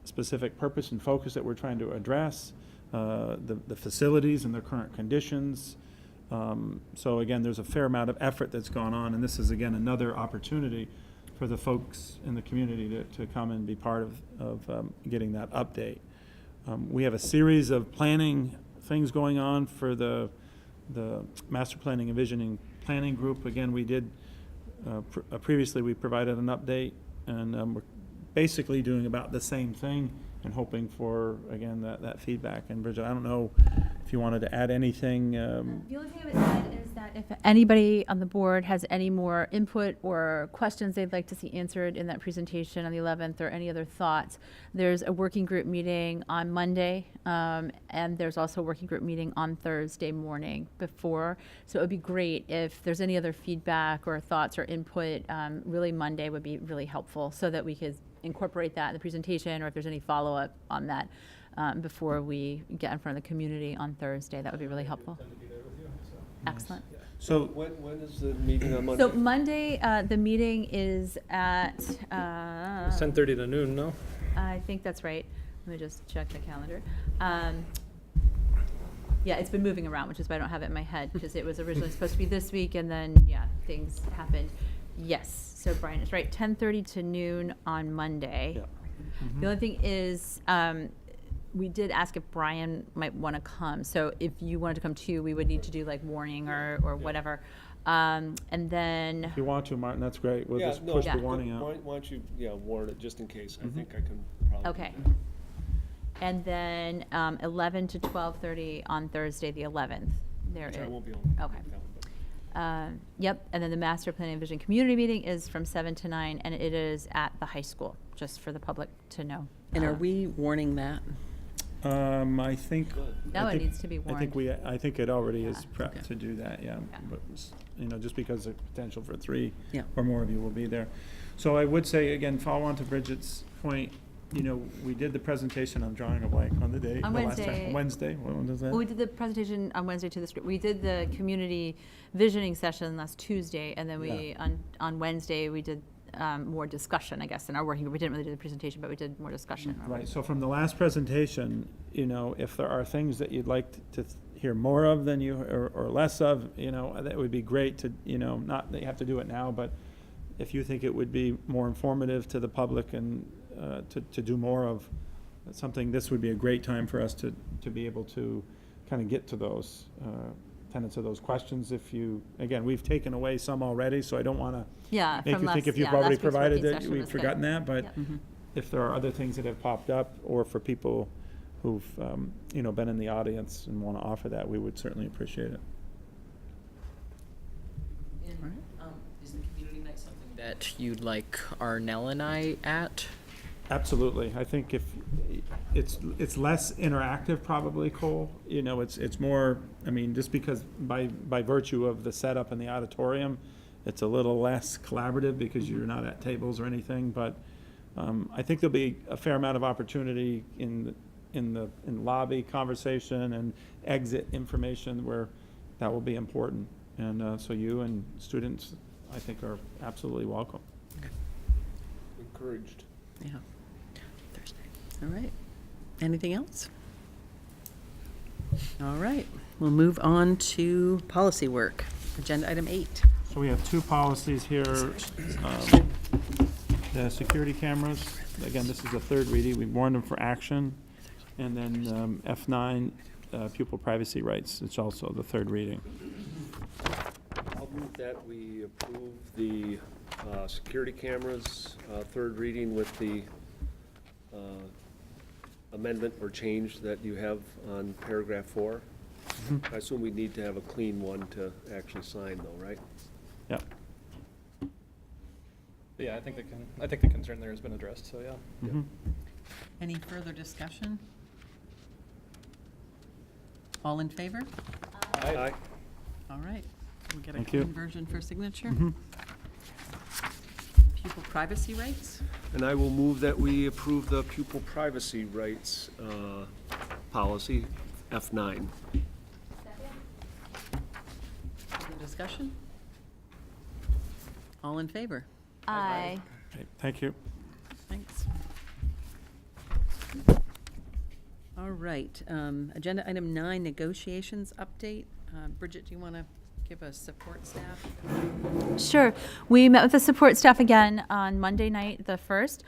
specific purpose and focus that we're trying to address, the facilities and their current conditions. So again, there's a fair amount of effort that's gone on, and this is again another opportunity for the folks in the community to come and be part of getting that update. We have a series of planning things going on for the Master Planning and Visioning Planning Group. Again, we did, previously we provided an update, and we're basically doing about the same thing and hoping for, again, that feedback. And Bridget, I don't know if you wanted to add anything. The only thing I would add is that if anybody on the board has any more input or questions they'd like to see answered in that presentation on the 11th, or any other thoughts, there's a working group meeting on Monday, and there's also a working group meeting on Thursday morning before. So it would be great if there's any other feedback or thoughts or input, really Monday would be really helpful, so that we could incorporate that in the presentation, or if there's any follow-up on that before we get in front of the community on Thursday. That would be really helpful. Excellent. So When is the meeting on Monday? So Monday, the meeting is at, 10:30 to noon, no? I think that's right. Let me just check the calendar. Yeah, it's been moving around, which is why I don't have it in my head, because it was originally supposed to be this week, and then, yeah, things happened. Yes, so Brian is right, 10:30 to noon on Monday. Yeah. The only thing is, we did ask if Brian might want to come. So if you wanted to come too, we would need to do like warning or whatever. And then, if you want to, Martin, that's great. We'll Yeah, just no, push the Yeah. warning out. Why don't you, warn it, just in case. I Mhm. think I can probably. okay. do that. And then 11 to 12:30 on Thursday, the 11th. There Which I is. won't be on. Okay. Yep, and then the Master Planning and Vision Community Meeting is from 7 to 9, and it is at the high school, just for the public to know. And are we warning that? I think. No, I it think- needs to be I think warned. I think it already is Yeah. prepped Okay. to do that, yeah. Yeah. But, just because of potential for 3 Yeah. or more of you will be there. So I would say, again, follow on to Bridget's point, we did the presentation, I'm drawing a blank on the date. On the last time. Wednesday. Wednesday, what was that? Well, we did the presentation on Wednesday to this group. We did the community visioning session last Tuesday, and then on Wednesday, we did more discussion, I guess, in our working group. We didn't really do the presentation, but we did more discussion. in our Right, working so from the last presentation, if there are things that you'd like to hear more of than or less of, that would be great to, not that you have to do it now, but if you think it would be more informative to the public and to do more of something, this would be a great time for us to be able to kind of get to those tenets of those questions. Again, we've taken away some already, so I don't want to Yeah, make from you last, think if you've yeah, already last week's provided working that, session we've was good. forgotten that, but Yep. if there are other things that have popped up, or for people who've, been in the audience and want to offer that, we would certainly appreciate it. Is the community night something that you'd like Arnell and I at? Absolutely. I think if, it's less interactive probably, Cole. It's more, just because by virtue of the setup in the auditorium, it's a little less collaborative because you're not at tables or anything, but I think there'll be a fair amount of opportunity in lobby conversation and exit information where that will be important. And so you and students, I think, are absolutely welcome. Encouraged. Yeah. Thursday. All right. Anything else? All right. We'll move on to policy work. Agenda item 8. So we have 2 policies here. The security cameras, again, this is the 3rd reading. We warned them for action. And then F9, pupil privacy rights, it's also the 3rd reading. I'll move that we approve the security cameras, 3rd reading with the amendment or change that you have on paragraph 4. I assume we need to have a clean one to actually sign though, right? Yep. Yeah, I think the concern there has been addressed, so yeah. Mhm. Any further discussion? All in favor? Aye. All right. We'll get a Thank you. clean version for signature. Mhm. Pupil privacy rights? And I will move that we approve the pupil privacy rights policy, F9. Further discussion? All in favor? Aye. Okay, thank you. Thanks. All right, agenda item 9, negotiations update. Bridget, do you want to give us support staff? Sure. We met with the support staff again on Monday night, the 1st.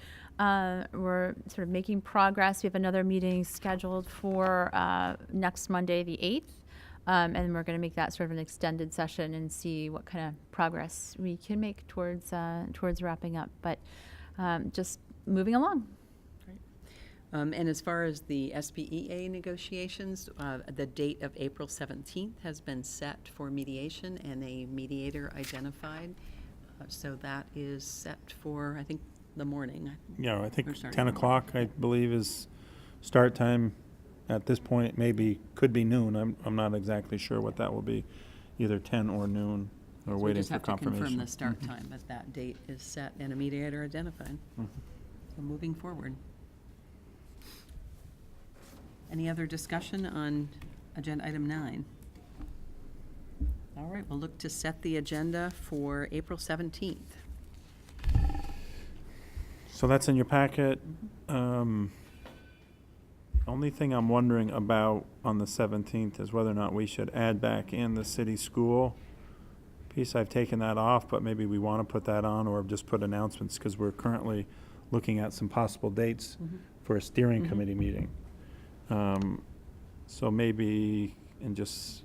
We're sort of making progress. We have another meeting scheduled for next Monday, the 8th. And we're going to make that sort of an extended session and see what kind of progress we can make towards wrapping up. But just moving along. And as far as the SBEA negotiations, the date of April 17th has been set for mediation and a mediator identified. So that is set for, I think, the morning. Yeah, I We're think starting 10 in the o'clock, I believe, is start time. At this point, maybe, could be noon. I'm not exactly sure what that will be, either 10 or noon. We're So we waiting just for have to confirm confirmation. the start time, but that date is set and a mediator identified. So moving forward. Any other discussion on agenda item 9? All right, we'll look to set the agenda for April 17th. So that's in your packet. Only thing I'm wondering about on the 17th is whether or not we should add back in the city school piece. I've taken that off, but maybe we want to put that on or just put announcements because we're currently looking at some possible dates for a steering committee meeting. So maybe in just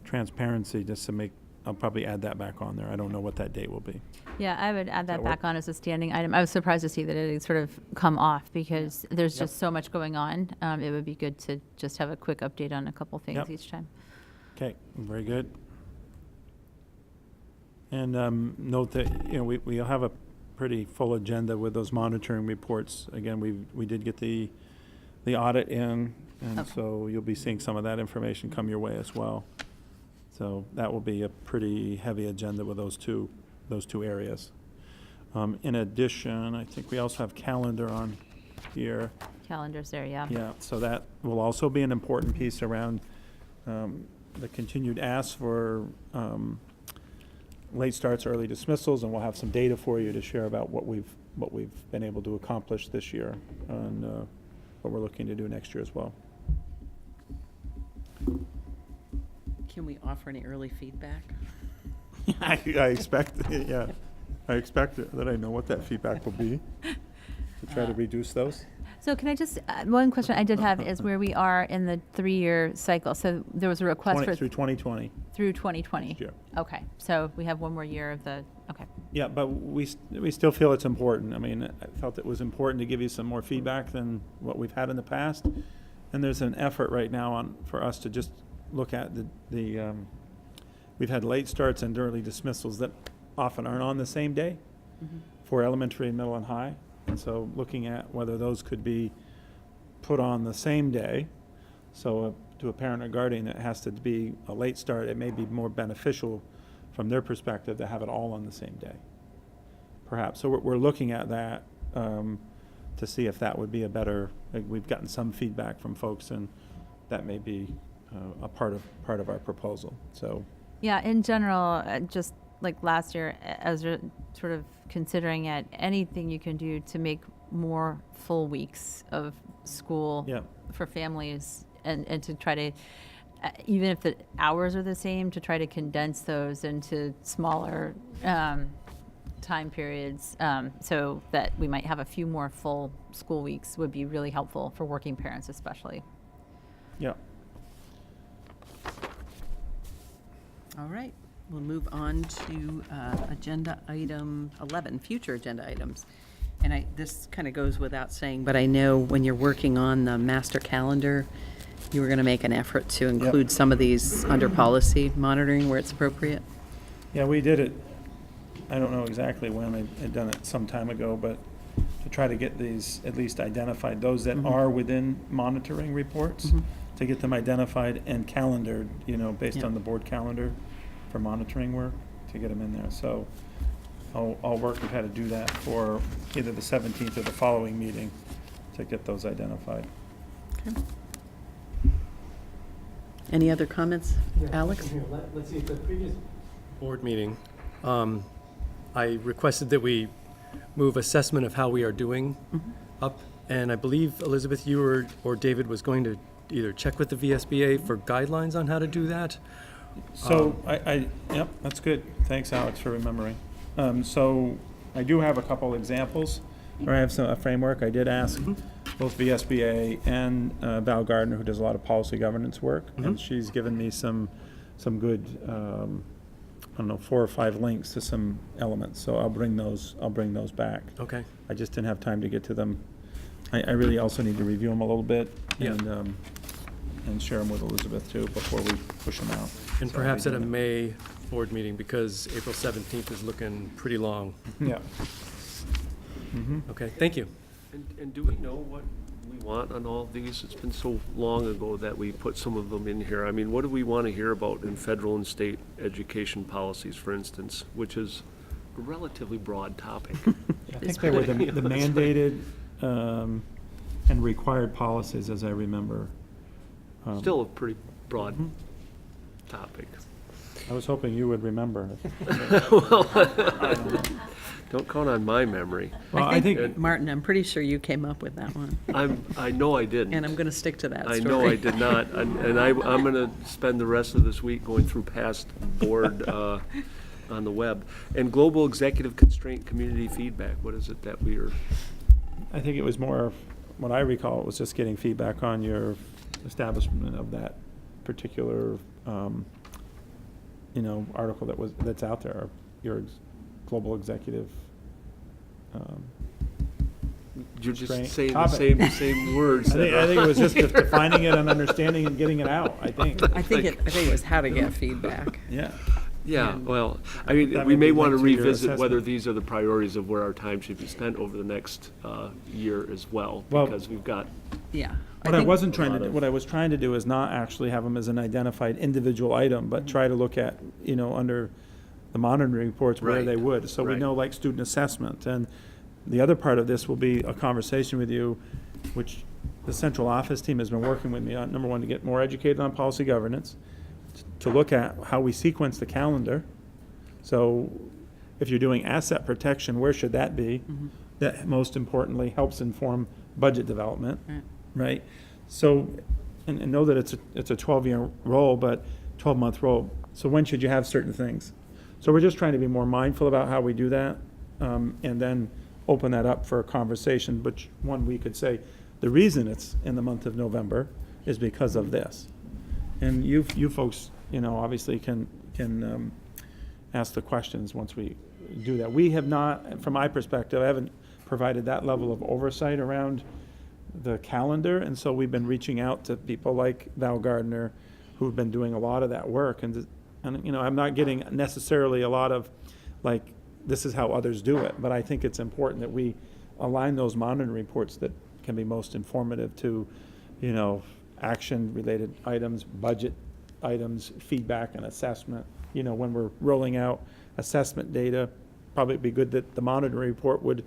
transparency, just to make, I'll probably add that back on there. I don't know what that date will be. Yeah, I would add that that back work? on as a standing item. I was surprised to see that it had sort of come off because there's just so much going on. It would be good to just have a quick update on a couple things Yep. each time. Okay, very good. And note that, we'll have a pretty full agenda with those monitoring reports. Again, we did get the audit in, and Okay. so you'll be seeing some of that information come your way as well. So that will be a pretty heavy agenda with those two areas. In addition, I think we also have calendar on here. Calendars there, yeah. Yeah, so that will also be an important piece around the continued ask for late starts, early dismissals, and we'll have some data for you to share about what we've been able to accomplish this year and what we're looking to do next year as well. Can we offer any early feedback? I expect, yeah, I expect that I know what that feedback will be to try to reduce those. So can I just, one question I did have is where we are in the 3-year cycle. So there was a request for Through 2020. through 2020. Yeah. Okay, so we have one more year of the, okay. Yeah, but we still feel it's important. I mean, I felt it was important to give you some more feedback than what we've had in the past. And there's an effort right now for us to just look at we've had late starts and early dismissals that often aren't on the same day for elementary, middle, and high. And so looking at whether those could be put on the same day. So to a parent or guardian, it has to be a late start. It may be more beneficial from their perspective to have it all on the same day, perhaps. So we're looking at that to see if that would be a better, we've gotten some feedback from folks, and that may be a part of our proposal. So Yeah, in general, just like last year, as you're sort of considering it, anything you can do to make more full weeks of school Yeah. for families and to try to, even if the hours are the same, to try to condense those into smaller time periods so that we might have a few more full school weeks would be really helpful for working parents especially. yeah. All right, we'll move on to agenda item 11, future agenda items. And this kind of goes without saying, but I know when you're working on the master calendar, you were going to make an effort to include some of these under policy monitoring where it's appropriate. Yeah, we did it, I don't know exactly when, I'd done it some time ago, but to try to get these at least identified, those that are within monitoring reports, to get them identified and calendared, based Yeah. on the board calendar for monitoring work, to get them in there. So I'll work with how to do that for either the 17th or the following meeting to get those identified. Okay. Any other comments, Alex? Let's see, at the previous board meeting, I requested that we move assessment of how we are doing up, and I believe, Elizabeth, you or David was going to either check with the VSBA for guidelines on how to do that. So yep, that's good. Thanks, Alex, for remembering. So I do have a couple examples, or I have a framework. I did ask both VSBA and Val Gardner, who does a lot of policy governance work, and she's given me some good, I don't know, 4 or 5 links to some elements. So I'll bring those back. Okay. I just didn't have time to get to them. I really also need to review them a little bit Yeah. and share them with Elizabeth too before we push them out. And So I'll perhaps be at a doing May board meeting, because April 17th is looking pretty long. it. Yeah. Okay, thank you. And do we know what we want on all of these? It's been so long ago that we put some of them in here. I mean, what do we want to hear about in federal and state education policies, for instance, which is a relatively broad topic? I think they were the mandated and required policies, as I remember. Still a pretty broad topic. I was hoping you would remember. Don't count on my memory. Well, I think, Martin, I'm pretty sure you came up with that one, I know I didn't. and I'm going to stick to that story. I know I did not, and I'm gonna spend the rest of this week going through past board, on the web. And global executive constraint community feedback, what is it that we are, I think it was more, what I recall, it was just getting feedback on your establishment of that particular, article that's out there, your global executive. you're just Constraint saying the topic. same words. I think it was just defining it and understanding and getting it out, I think. I think it was how to get feedback. Yeah. Yeah, And well, I mean, that we may may be want to linked to your revisit whether assessment. these are the priorities of where our time should be spent over the next year as well, Well- because we've got, Yeah. What I think- wasn't trying to lot do, of- what I was trying to do is not actually have them as an identified individual item, but try to look at, under the monitoring reports where Right, they would. So we right. know, like, student assessment. And the other part of this will be a conversation with you, which the central office team has been working with me on, number one, to get more educated on policy governance, to look at how we sequence the calendar. So if you're doing asset protection, where should that be? That most importantly helps inform budget development, right? So, and know that it's a 12-year role, but 12-month role. So when should you have certain things? So we're just trying to be more mindful about how we do that, and then open that up for a conversation. But one, we could say, the reason it's in the month of November is because of this. And you folks, obviously can ask the questions once we do that. We have not, from my perspective, I haven't provided that level of oversight around the calendar, and so we've been reaching out to people like Val Gardner, who've been doing a lot of that work, and I'm not getting necessarily a lot of, like, this is how others do it, but I think it's important that we align those monitoring reports that can be most informative to, action-related items, budget items, feedback and assessment. When we're rolling out assessment data, probably it'd be good that the monitoring report would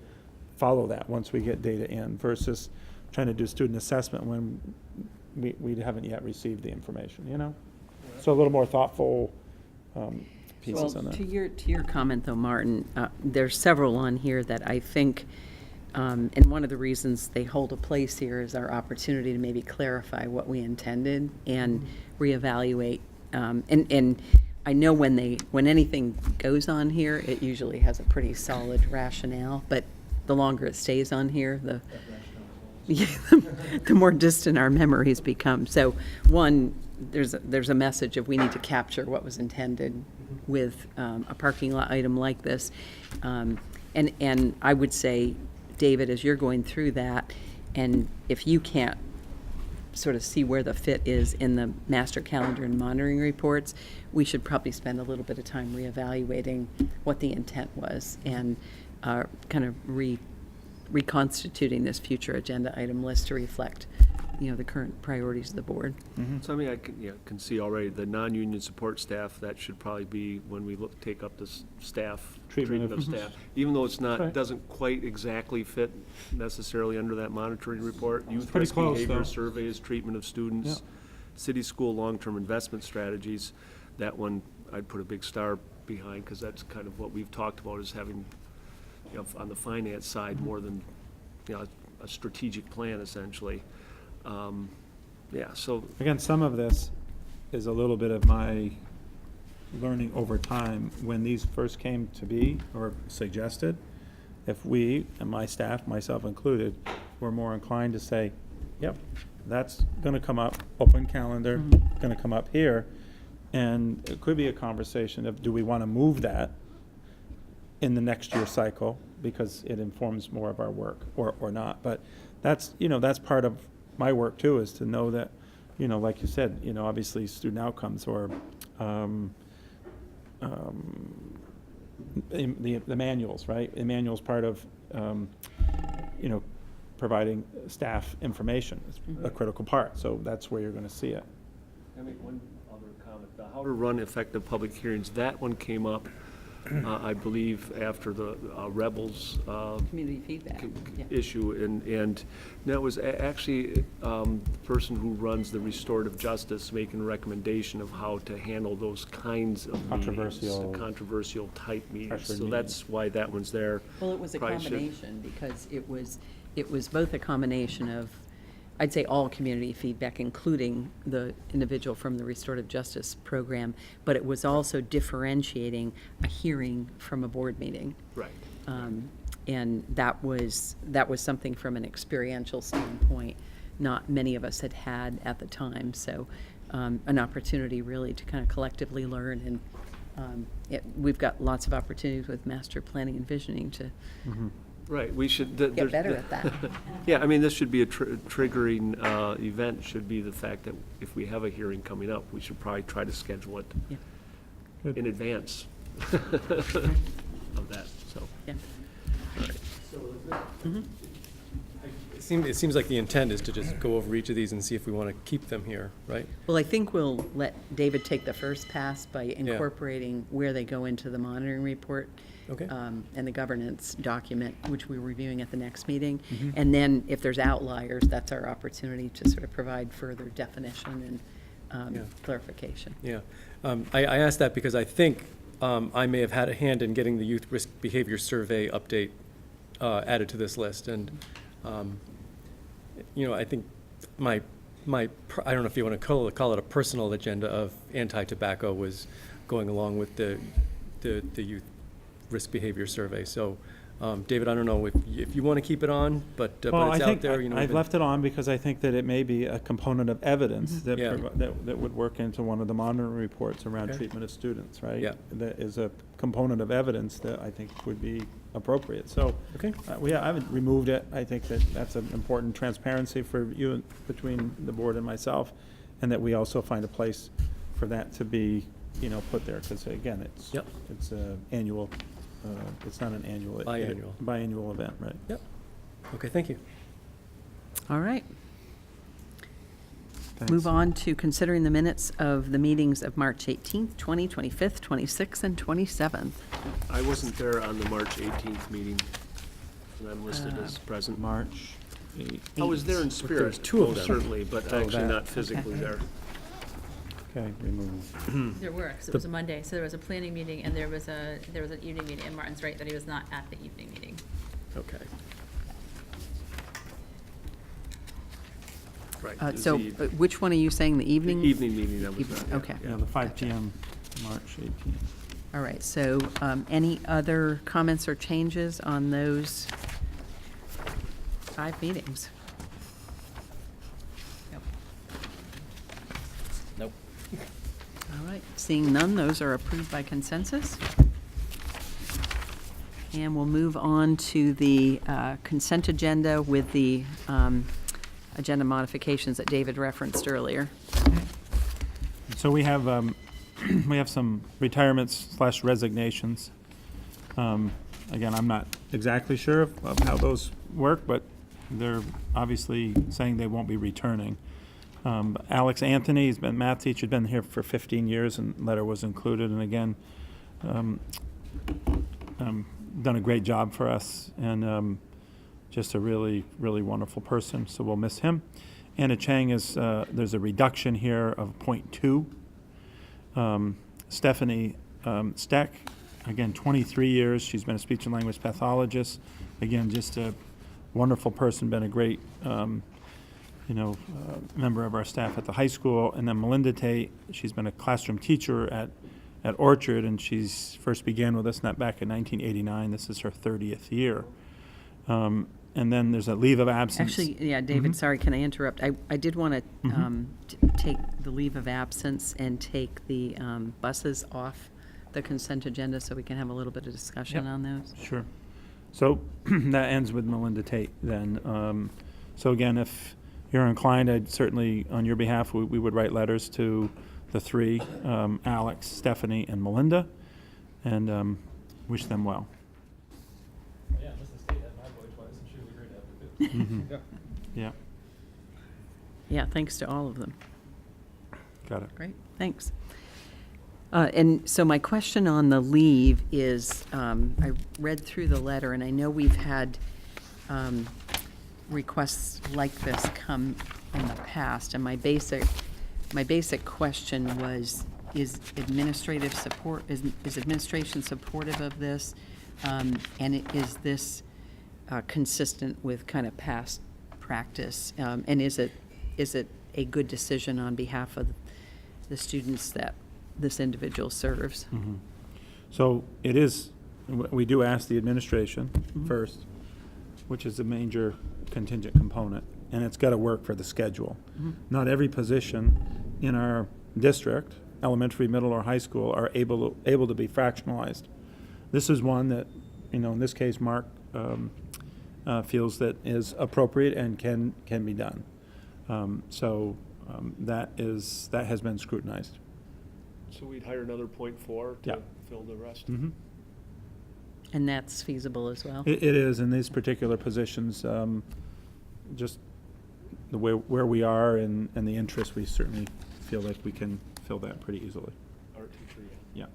follow that once we get data in, versus trying to do student assessment when we haven't yet received the information, So a little more thoughtful pieces on Well, that. to your comment though, Martin, there's several on here that I think, and one of the reasons they hold a place here is our opportunity to maybe clarify what we intended and reevaluate. And I know when anything goes on here, it usually has a pretty solid rationale, but the longer it stays on here, the more distant our memories become. So one, there's a message of we need to capture what was intended with a parking lot item like this. And I would say, David, as you're going through that, and if you can't sort of see where the fit is in the master calendar and monitoring reports, we should probably spend a little bit of time reevaluating what the intent was and kind of reconstituting this future agenda item list to reflect, the current priorities of the board. so I mean, I can see already the non-union support staff, that should probably be when we take up this staff, treatment of staff. Even though it's not, Right. doesn't quite exactly fit necessarily under that monitoring report. Youth pretty risk close, behavior though. surveys, treatment of students, city, school, long-term investment strategies. That one, I'd put a big star behind, because that's kind of what we've talked about, is having, you know, on the finance side, more than, you know, a strategic plan, essentially. Yeah, so, Again, some of this is a little bit of my learning over time. When these first came to be, or suggested, if we, and my staff, myself included, were more inclined to say, yep, that's gonna come up, open calendar, gonna come up here, and it could be a conversation of, do we wanna move that in the next year cycle, because it informs more of our work, or not. But that's, you know, that's part of my work too, is to know that, you know, like you said, you know, obviously student outcomes, or the manuals, right? The manual's part of, you know, providing staff information. It's a critical part, so that's where you're gonna see it. I make one other comment. The how to run effective public hearings, that one came up, I believe, after the Rebels Community feedback. Yeah. issue, and that was actually the person who runs the restorative justice making a recommendation of how to handle those kinds of Controversial- meetings, the controversial type meetings. Pressured So that's why that one's there. Well, it was a Probably should- combination, because it was both a combination of, I'd say, all community feedback, including the individual from the Restorative Justice Program, but it was also differentiating a hearing from a board meeting. Right. And that was something from an experiential standpoint not many of us had had at the time. So an opportunity really to kind of collectively learn. And we've got lots of opportunities with master planning and visioning to Right, we should. get better at that. Yeah, I mean, this should be a triggering event, should be the fact that if we have a hearing coming up, we should probably try to schedule it Yeah. Good. in advance of that, so. Yeah. It seems like the intent is to just go over each of these and see if we want to keep them here, right? Well, I think we'll let David take the first pass by incorporating where they go into the monitoring report. Okay. And the governance document, which we're reviewing at the next meeting. And then if there's outliers, that's our opportunity to sort of provide further definition and Yeah. clarification. Yeah. I asked that because I think I may have had a hand in getting the Youth Risk Behavior Survey update added to this list. And, you know, I think I don't know if you want to call it a personal agenda of anti-tobacco was going along with the Youth Risk Behavior Survey. So, David, I don't know if you want to keep it on, but Well, it's I out think there, you know. I've left it on because I think that it may be a component of evidence that, Yeah. that would work into one of the monitoring reports around Okay. treatment of students, right? Yeah. That is a component of evidence that I think would be appropriate. So, Okay. I haven't removed it. I think that that's an important transparency for you, between the board and myself, and that we also find a place for that to be, you know, put there, because again, it's, Yep. it's a annual, it's not an annual. Biannual. Biannual event, right? Yep. Okay, thank you. All right. Thanks. Move on to considering the minutes of the meetings of March 18th, 25th, 26th, and 27th. I wasn't there on the March 18th meeting, and I'm listed as present. March 8th. I was there in spirit, was two of most them. certainly, but Oh, actually that. not physically Okay. there. Okay, remove. There were, 'cause it was a Monday, so there was a planning meeting and there was an evening meeting, and Martin's right that he was not at the evening meeting. Okay. Right. So which one are you saying, the evening? Evening meeting, I was Evening, at, yeah, okay. yeah. Yeah, the 5 PM, March 18th. All right, so any other comments or changes on those 5 meetings? Nope. All right, seeing none, those are approved by consensus. And we'll move on to the consent agenda with the agenda modifications that David referenced earlier. So we have some retirements / resignations. Again, I'm not exactly sure of how those work, but they're obviously saying they won't be returning. Alex Anthony, he's been math teacher, been here for 15 years, and letter was included, and again, done a great job for us, and just a really, really wonderful person, so we'll miss him. Anna Chang is, there's a reduction here of .2. Stephanie Steck, again, 23 years. She's been a speech and language pathologist. Again, just a wonderful person, been a great, member of our staff at the high school. And then Melinda Tate, she's been a classroom teacher at Orchard, and she's first began with us back in 1989. This is her 30th year. And then there's a leave of absence. Actually, yeah, David, sorry, can I interrupt? I did want to take the leave of absence and take the buses off the consent agenda so we can have a little bit of discussion on those. Sure. So that ends with Melinda Tate then. So again, if you're inclined, I'd certainly, on your behalf, we would write letters to the three, Alex, Stephanie, and Melinda, and wish them well. Yeah, Mrs. State had my boy twice, and she was a great advocate. Yeah, Yeah, thanks to all of them. got it. Great, thanks. And so my question on the leave is, I read through the letter, and I know we've had requests like this come in the past, and my basic question was, is administration supportive of this? And is this consistent with kind of past practice? And is it a good decision on behalf of the students that this individual serves? So it is, we do ask the administration first, which is a major contingent component, and it's got to work for the schedule. Not every position in our district, elementary, middle, or high school, are able to be fractionalized. This is one that, in this case, Mark feels that is appropriate and can be done. That has been scrutinized. So we'd hire another .4 Yeah. to fill the rest? And that's feasible as well? It is in these particular positions, just the way where we are and the interest, we certainly feel like we can fill that pretty easily. Art teacher, Yeah.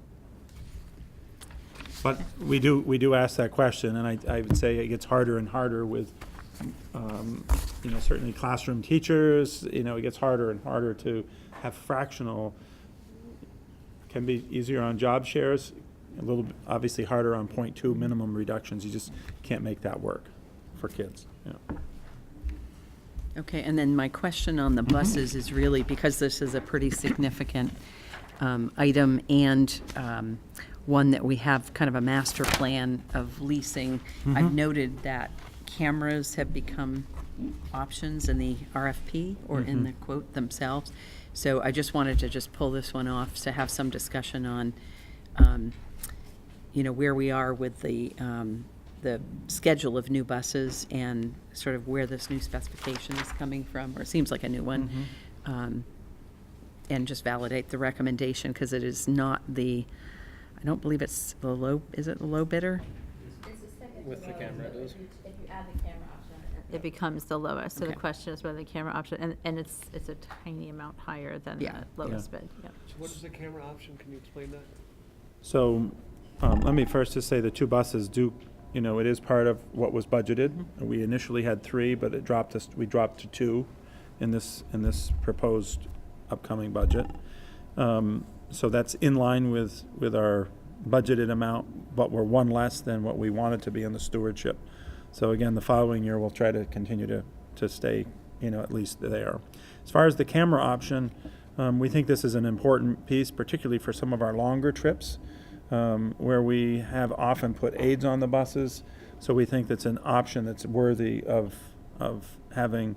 But we do ask that question, and I would say it gets harder and harder with, certainly classroom teachers. It gets harder and harder to have fractional. Can be easier on job shares, a little bit obviously harder on .2 minimum reductions. You just can't make that work for kids. Yeah. Okay, and then my question on the buses is really, because this is a pretty significant item and one that we have kind of a master plan of leasing. I've noted that cameras have become options in the RFP or in the quote themselves. So I just wanted to just pull this one off to have some discussion on, where we are with the schedule of new buses and sort of where this new specification is coming from, or it seems like a new one. And just validate the recommendation, because it is not I don't believe it's the low, is it the low bidder? It's the second With the camera, it is. If you add the camera option, it becomes the lowest. So the Okay. question is whether the camera option, and it's a tiny amount higher than the Yeah. lowest bid. Yeah. So what is the camera option? Can you explain that? So let me first just say the two buses do, it is part of what was budgeted. We initially had 3, but we dropped to 2 in this proposed upcoming budget. So that's in line with our budgeted amount, but we're 1 less than what we wanted to be in the stewardship. So again, the following year, we'll try to continue to stay, at least there. As far as the camera option, we think this is an important piece, particularly for some of our longer trips, where we have often put aides on the buses. So we think that's an option that's worthy of having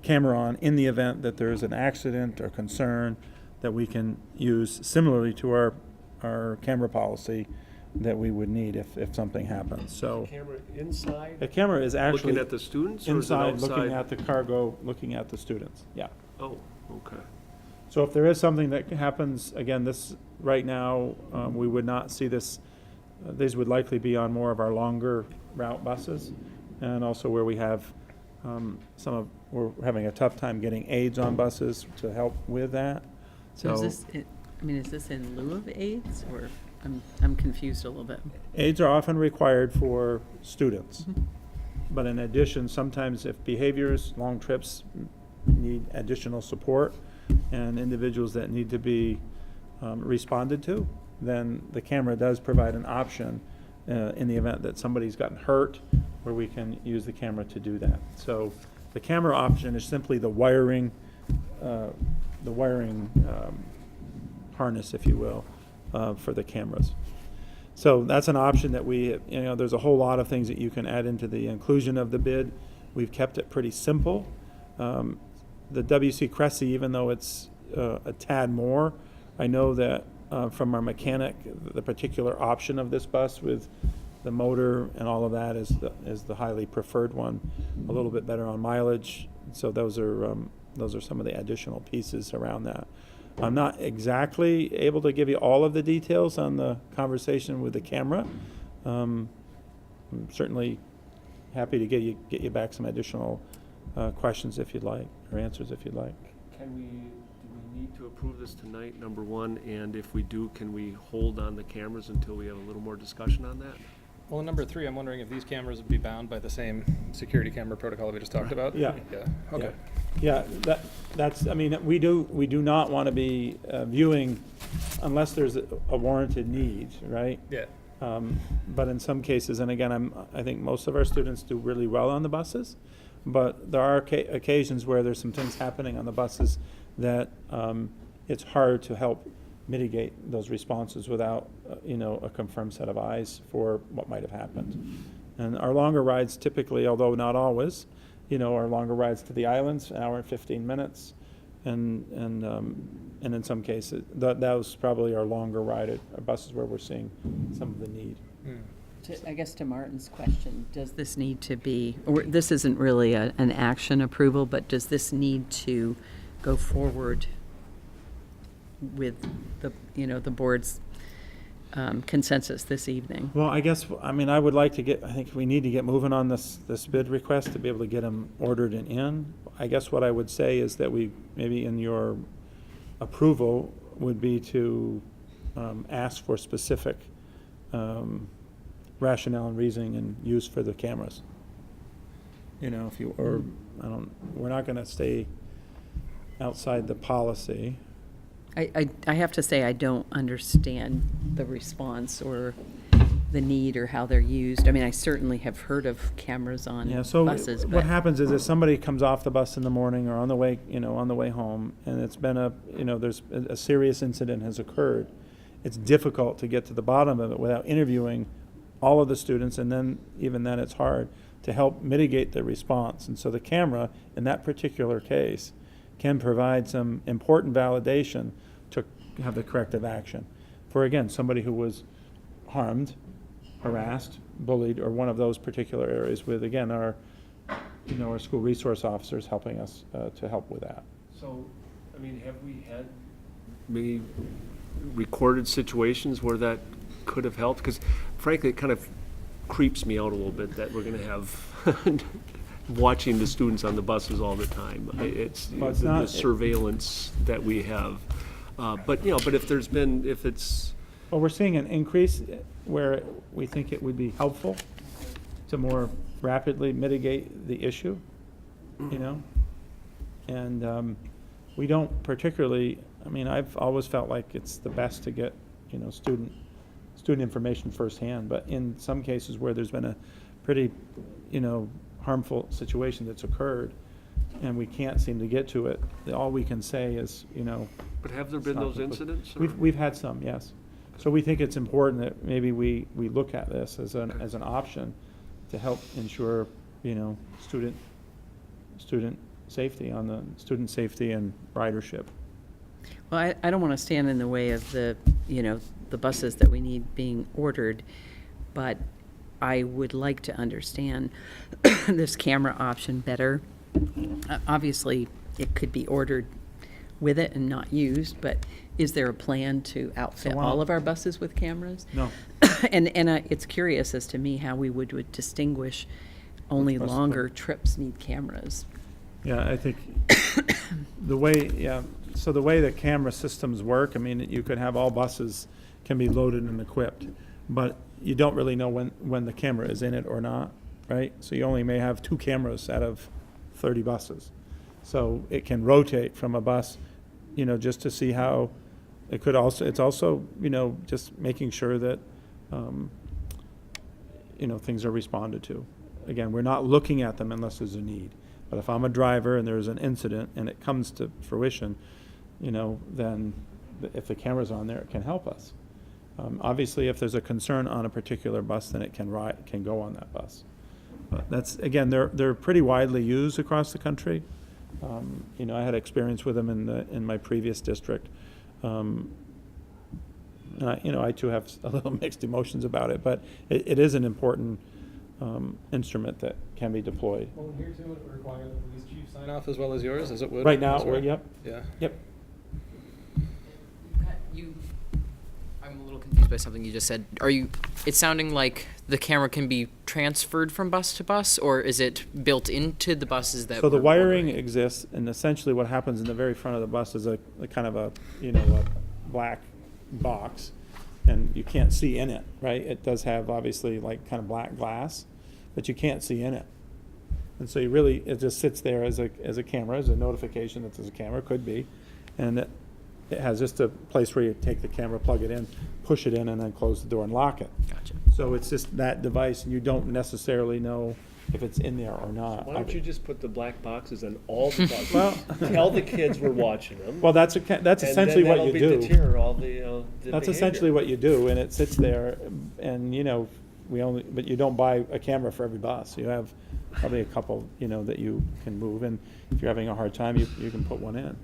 camera on in the event that there's an accident or concern that we can use similarly to our camera policy that we would need if something happens. So Camera inside? the camera is actually Looking at the students or is it inside, outside? looking at the cargo, looking at the students. Yeah. Oh, okay. So if there is something that happens, again, right now, we would not see this. These would likely be on more of our longer route buses, and also where we have we're having a tough time getting aides on buses to help with that. So is this, is this in lieu of aides, or I'm confused a little bit? Aides are often required for students, but in addition, sometimes if behaviors, long trips need additional support, and individuals that need to be responded to, then the camera does provide an option in the event that somebody's gotten hurt, where we can use the camera to do that. So the camera option is simply the wiring harness, if you will, for the cameras. So that's an option that there's a whole lot of things that you can add into the inclusion of the bid. We've kept it pretty simple. The WC Cressy, even though it's a tad more, I know that from our mechanic, the particular option of this bus with the motor and all of that is the highly preferred one, a little bit better on mileage. So those are some of the additional pieces around that. I'm not exactly able to give you all of the details on the conversation with the camera. I'm certainly happy to get you back some additional questions if you'd like, or answers if you'd like. Do we need to approve this tonight, number one? And if we do, can we hold on the cameras until we have a little more discussion on that? Well, number 3, I'm wondering if these cameras would be bound by the same security camera protocol we just talked about? Yeah. Yeah, okay. Yeah, that's, I mean, we do not want to be viewing unless there's a warranted need, right? Yeah. But in some cases, and again, I think most of our students do really well on the buses, but there are occasions where there's some things happening on the buses that it's hard to help mitigate those responses without, a confirmed set of eyes for what might have happened. And our longer rides typically, although not always, our longer rides to the islands, an hour and 15 minutes, and in some cases, that was probably our longer ride at buses where we're seeing some of the need. I guess to Martin's question, does this need to be, or this isn't really an action approval, but does this need to go forward with the board's consensus this evening? Well, I guess, I would like to I think we need to get moving on this bid request to be able to get them ordered and in. I guess what I would say is that we, maybe in your approval, would be to ask for specific rationale and reasoning and use for the cameras. We're not gonna stay outside the policy. I have to say, I don't understand the response or the need or how they're used. I certainly have heard of cameras on Yeah, so buses, what but happens is if somebody comes off the bus in the morning or on the way home, and it's been there's a serious incident has occurred, it's difficult to get to the bottom of it without interviewing all of the students, and then even then it's hard to help mitigate the response. And so the camera, in that particular case, can provide some important validation to have the corrective action. For, again, somebody who was harmed, harassed, bullied, or one of those particular areas with, again, our school resource officers helping us to help with that. So, have we had maybe recorded situations where that could have helped? Because frankly, it kind of creeps me out a little bit that we're going to have watching the students on the buses all the time. It's the surveillance that we have. But if it's... Well, we're seeing an increase where we think it would be helpful to more rapidly mitigate the issue, and we don't particularly, I've always felt like it's the best to get, student information firsthand, but in some cases where there's been a pretty, harmful situation that's occurred and we can't seem to get to it, all we can say is, But have there been those incidents? We've had some, yes. So we think it's important that maybe we look at this as an option to help ensure, student safety and ridership. well, I don't want to stand in the way of the buses that we need being ordered, but I would like to understand this camera option better. Obviously, it could be ordered with it and not used, but is there a plan to outfit all of our buses with cameras? No. And it's curious as to me how we would distinguish only longer trips need cameras. Yeah, I think the way the camera systems work, you could have all buses can be loaded and equipped, but you don't really know when the camera is in it or not, right? So you only may have 2 cameras out of 30 buses. So it can rotate from a bus, just to see how It could also, it's also, just making sure that, things are responded to. Again, we're not looking at them unless there's a need. But if I'm a driver and there's an incident and it comes to fruition, then if the camera's on there, it can help us. Obviously, if there's a concern on a particular bus, then it can go on that bus. But that's, again, they're pretty widely used across the country. I had experience with them in my previous district. And I too have a little mixed emotions about it, but it is an important instrument that can be deployed. Well, here too, it would require the police chief sign off as well as yours, as it would. Right now, elsewhere? yep, Yeah. yep. I'm a little confused by something you just said. It's sounding like the camera can be transferred from bus to bus, or is it built into the buses that So the we're wiring ordering? exists, and essentially what happens in the very front of the bus is a kind of a black box, and you can't see in it, right? It does have obviously like kind of black glass, but you can't see in it. And so it just sits there as a camera, as a notification that there's a camera, could be. And it has just a place where you take the camera, plug it in, push it in, and then close the door and lock it. Gotcha. So it's just that device, and you don't necessarily know if it's in there or not. Why don't you just put the black boxes on all the buses? Well, Tell the kids we're watching them. well, that's essentially what you And then that'll do. deter all the That's behavior. essentially what you do, and it sits there, and, but you don't buy a camera for every bus. You have probably a couple, that you can move, and if you're having a hard time, you can put one in.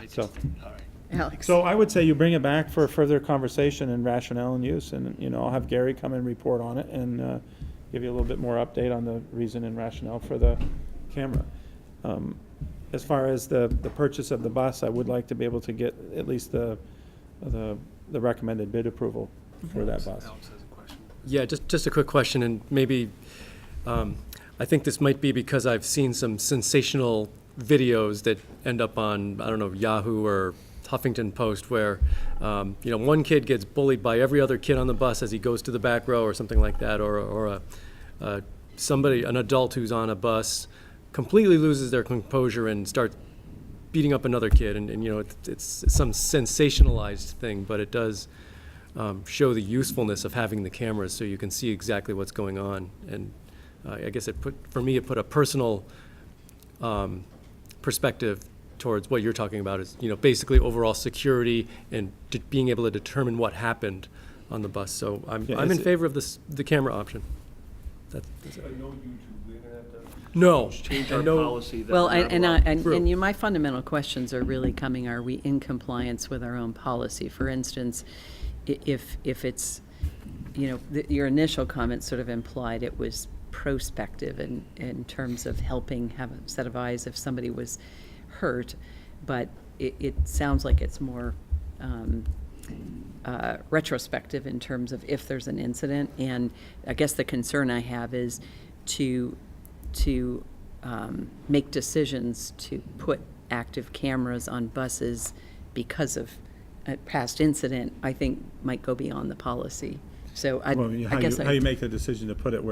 So, All right. Alex? so I would say you bring it back for further conversation and rationale and use, and, I'll have Gary come and report on it, and give you a little bit more update on the reason and rationale for the camera. As far as the purchase of the bus, I would like to be able to get at least the recommended bid approval for that bus. Alex has a question. Yeah, just a quick question, and maybe, I think this might be because I've seen some sensational videos that end up on, I don't know, Yahoo or Huffington Post, where, one kid gets bullied by every other kid on the bus as he goes to the back row or something like that, or an adult who's on a bus completely loses their composure and starts beating up another kid, and it's some sensationalized thing, but it does show the usefulness of having the cameras so you can see exactly what's going on. And I guess it put a personal perspective towards what you're talking about, is basically overall security and being able to determine what happened on the bus. So I'm in favor of the camera option. That's it. But no YouTube, we're gonna have to No, change our and no, policy. that Well, we're not allowed. True. my fundamental questions are really coming, are we in compliance with our own policy? For instance, if it's, your initial comment sort of implied it was prospective in terms of helping have a set of eyes if somebody was hurt, but it sounds like it's more retrospective in terms of if there's an incident. And I guess the concern I have is to make decisions to put active cameras on buses because of a past incident, I think might go beyond the policy. So I guess How you make the decision to put it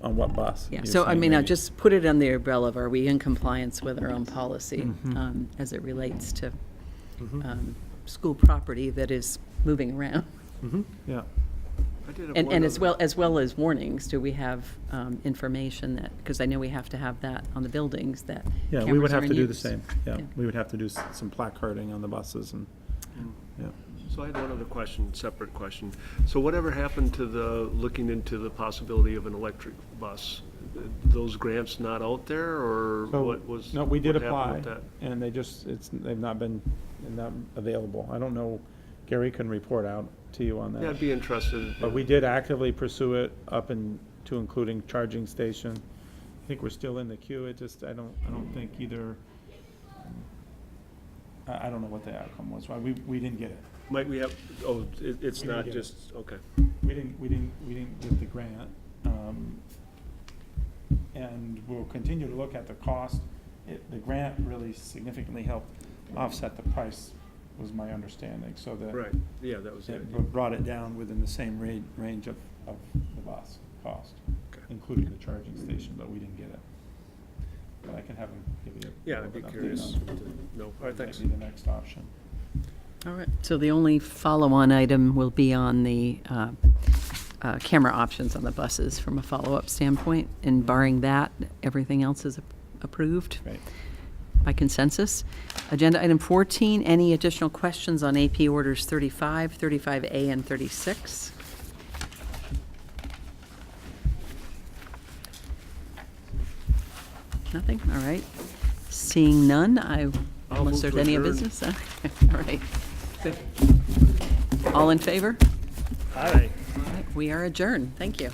on what bus? yeah, You're so I saying mean, I'll maybe. just put it on the umbrella of, are we in compliance with our own policy as it relates to school property that is moving around? Yeah. I did have And one as other- well as warnings, do we have information that, because I know we have to have that on the buildings, that Yeah, we would cameras are have in to do the use. same. Yeah, Yeah. we would have to do some placarding on the buses, and, yeah. So I had one other question, separate question. So whatever happened to looking into the possibility of an electric bus? Those grants not out there, or So, what was? No, we did what happened apply, with that? and they've not been available. I don't know, Gary can report out to you on that. Yeah, I'd be interested. But we did actively pursue it up to including charging station. I think we're still in the queue. I don't think either, I don't know what the outcome was. Why we didn't get it. Might we have, it's We didn't not get it. just, okay. We didn't get the grant. And we'll continue to look at the cost. The grant really significantly helped offset the price, was my understanding, so that. Right, yeah, that was it. It brought it down within the same range of the bus cost, Okay. including the charging station, but we didn't get it. But I can have him give you. Yeah, I'd be an update curious on to know. All right, thanks. maybe the next option. All right, so the only follow-on item will be on the camera options on the buses from a follow-up standpoint, and barring that, everything else is approved Right. by consensus. Agenda item 14, any additional questions on AP orders 35, 35A, and 36? Nothing? All right. Seeing none, I'll unless move there's to any adjourn. business? All right. Good. All in favor? Aye. All right, we are adjourned. Thank you.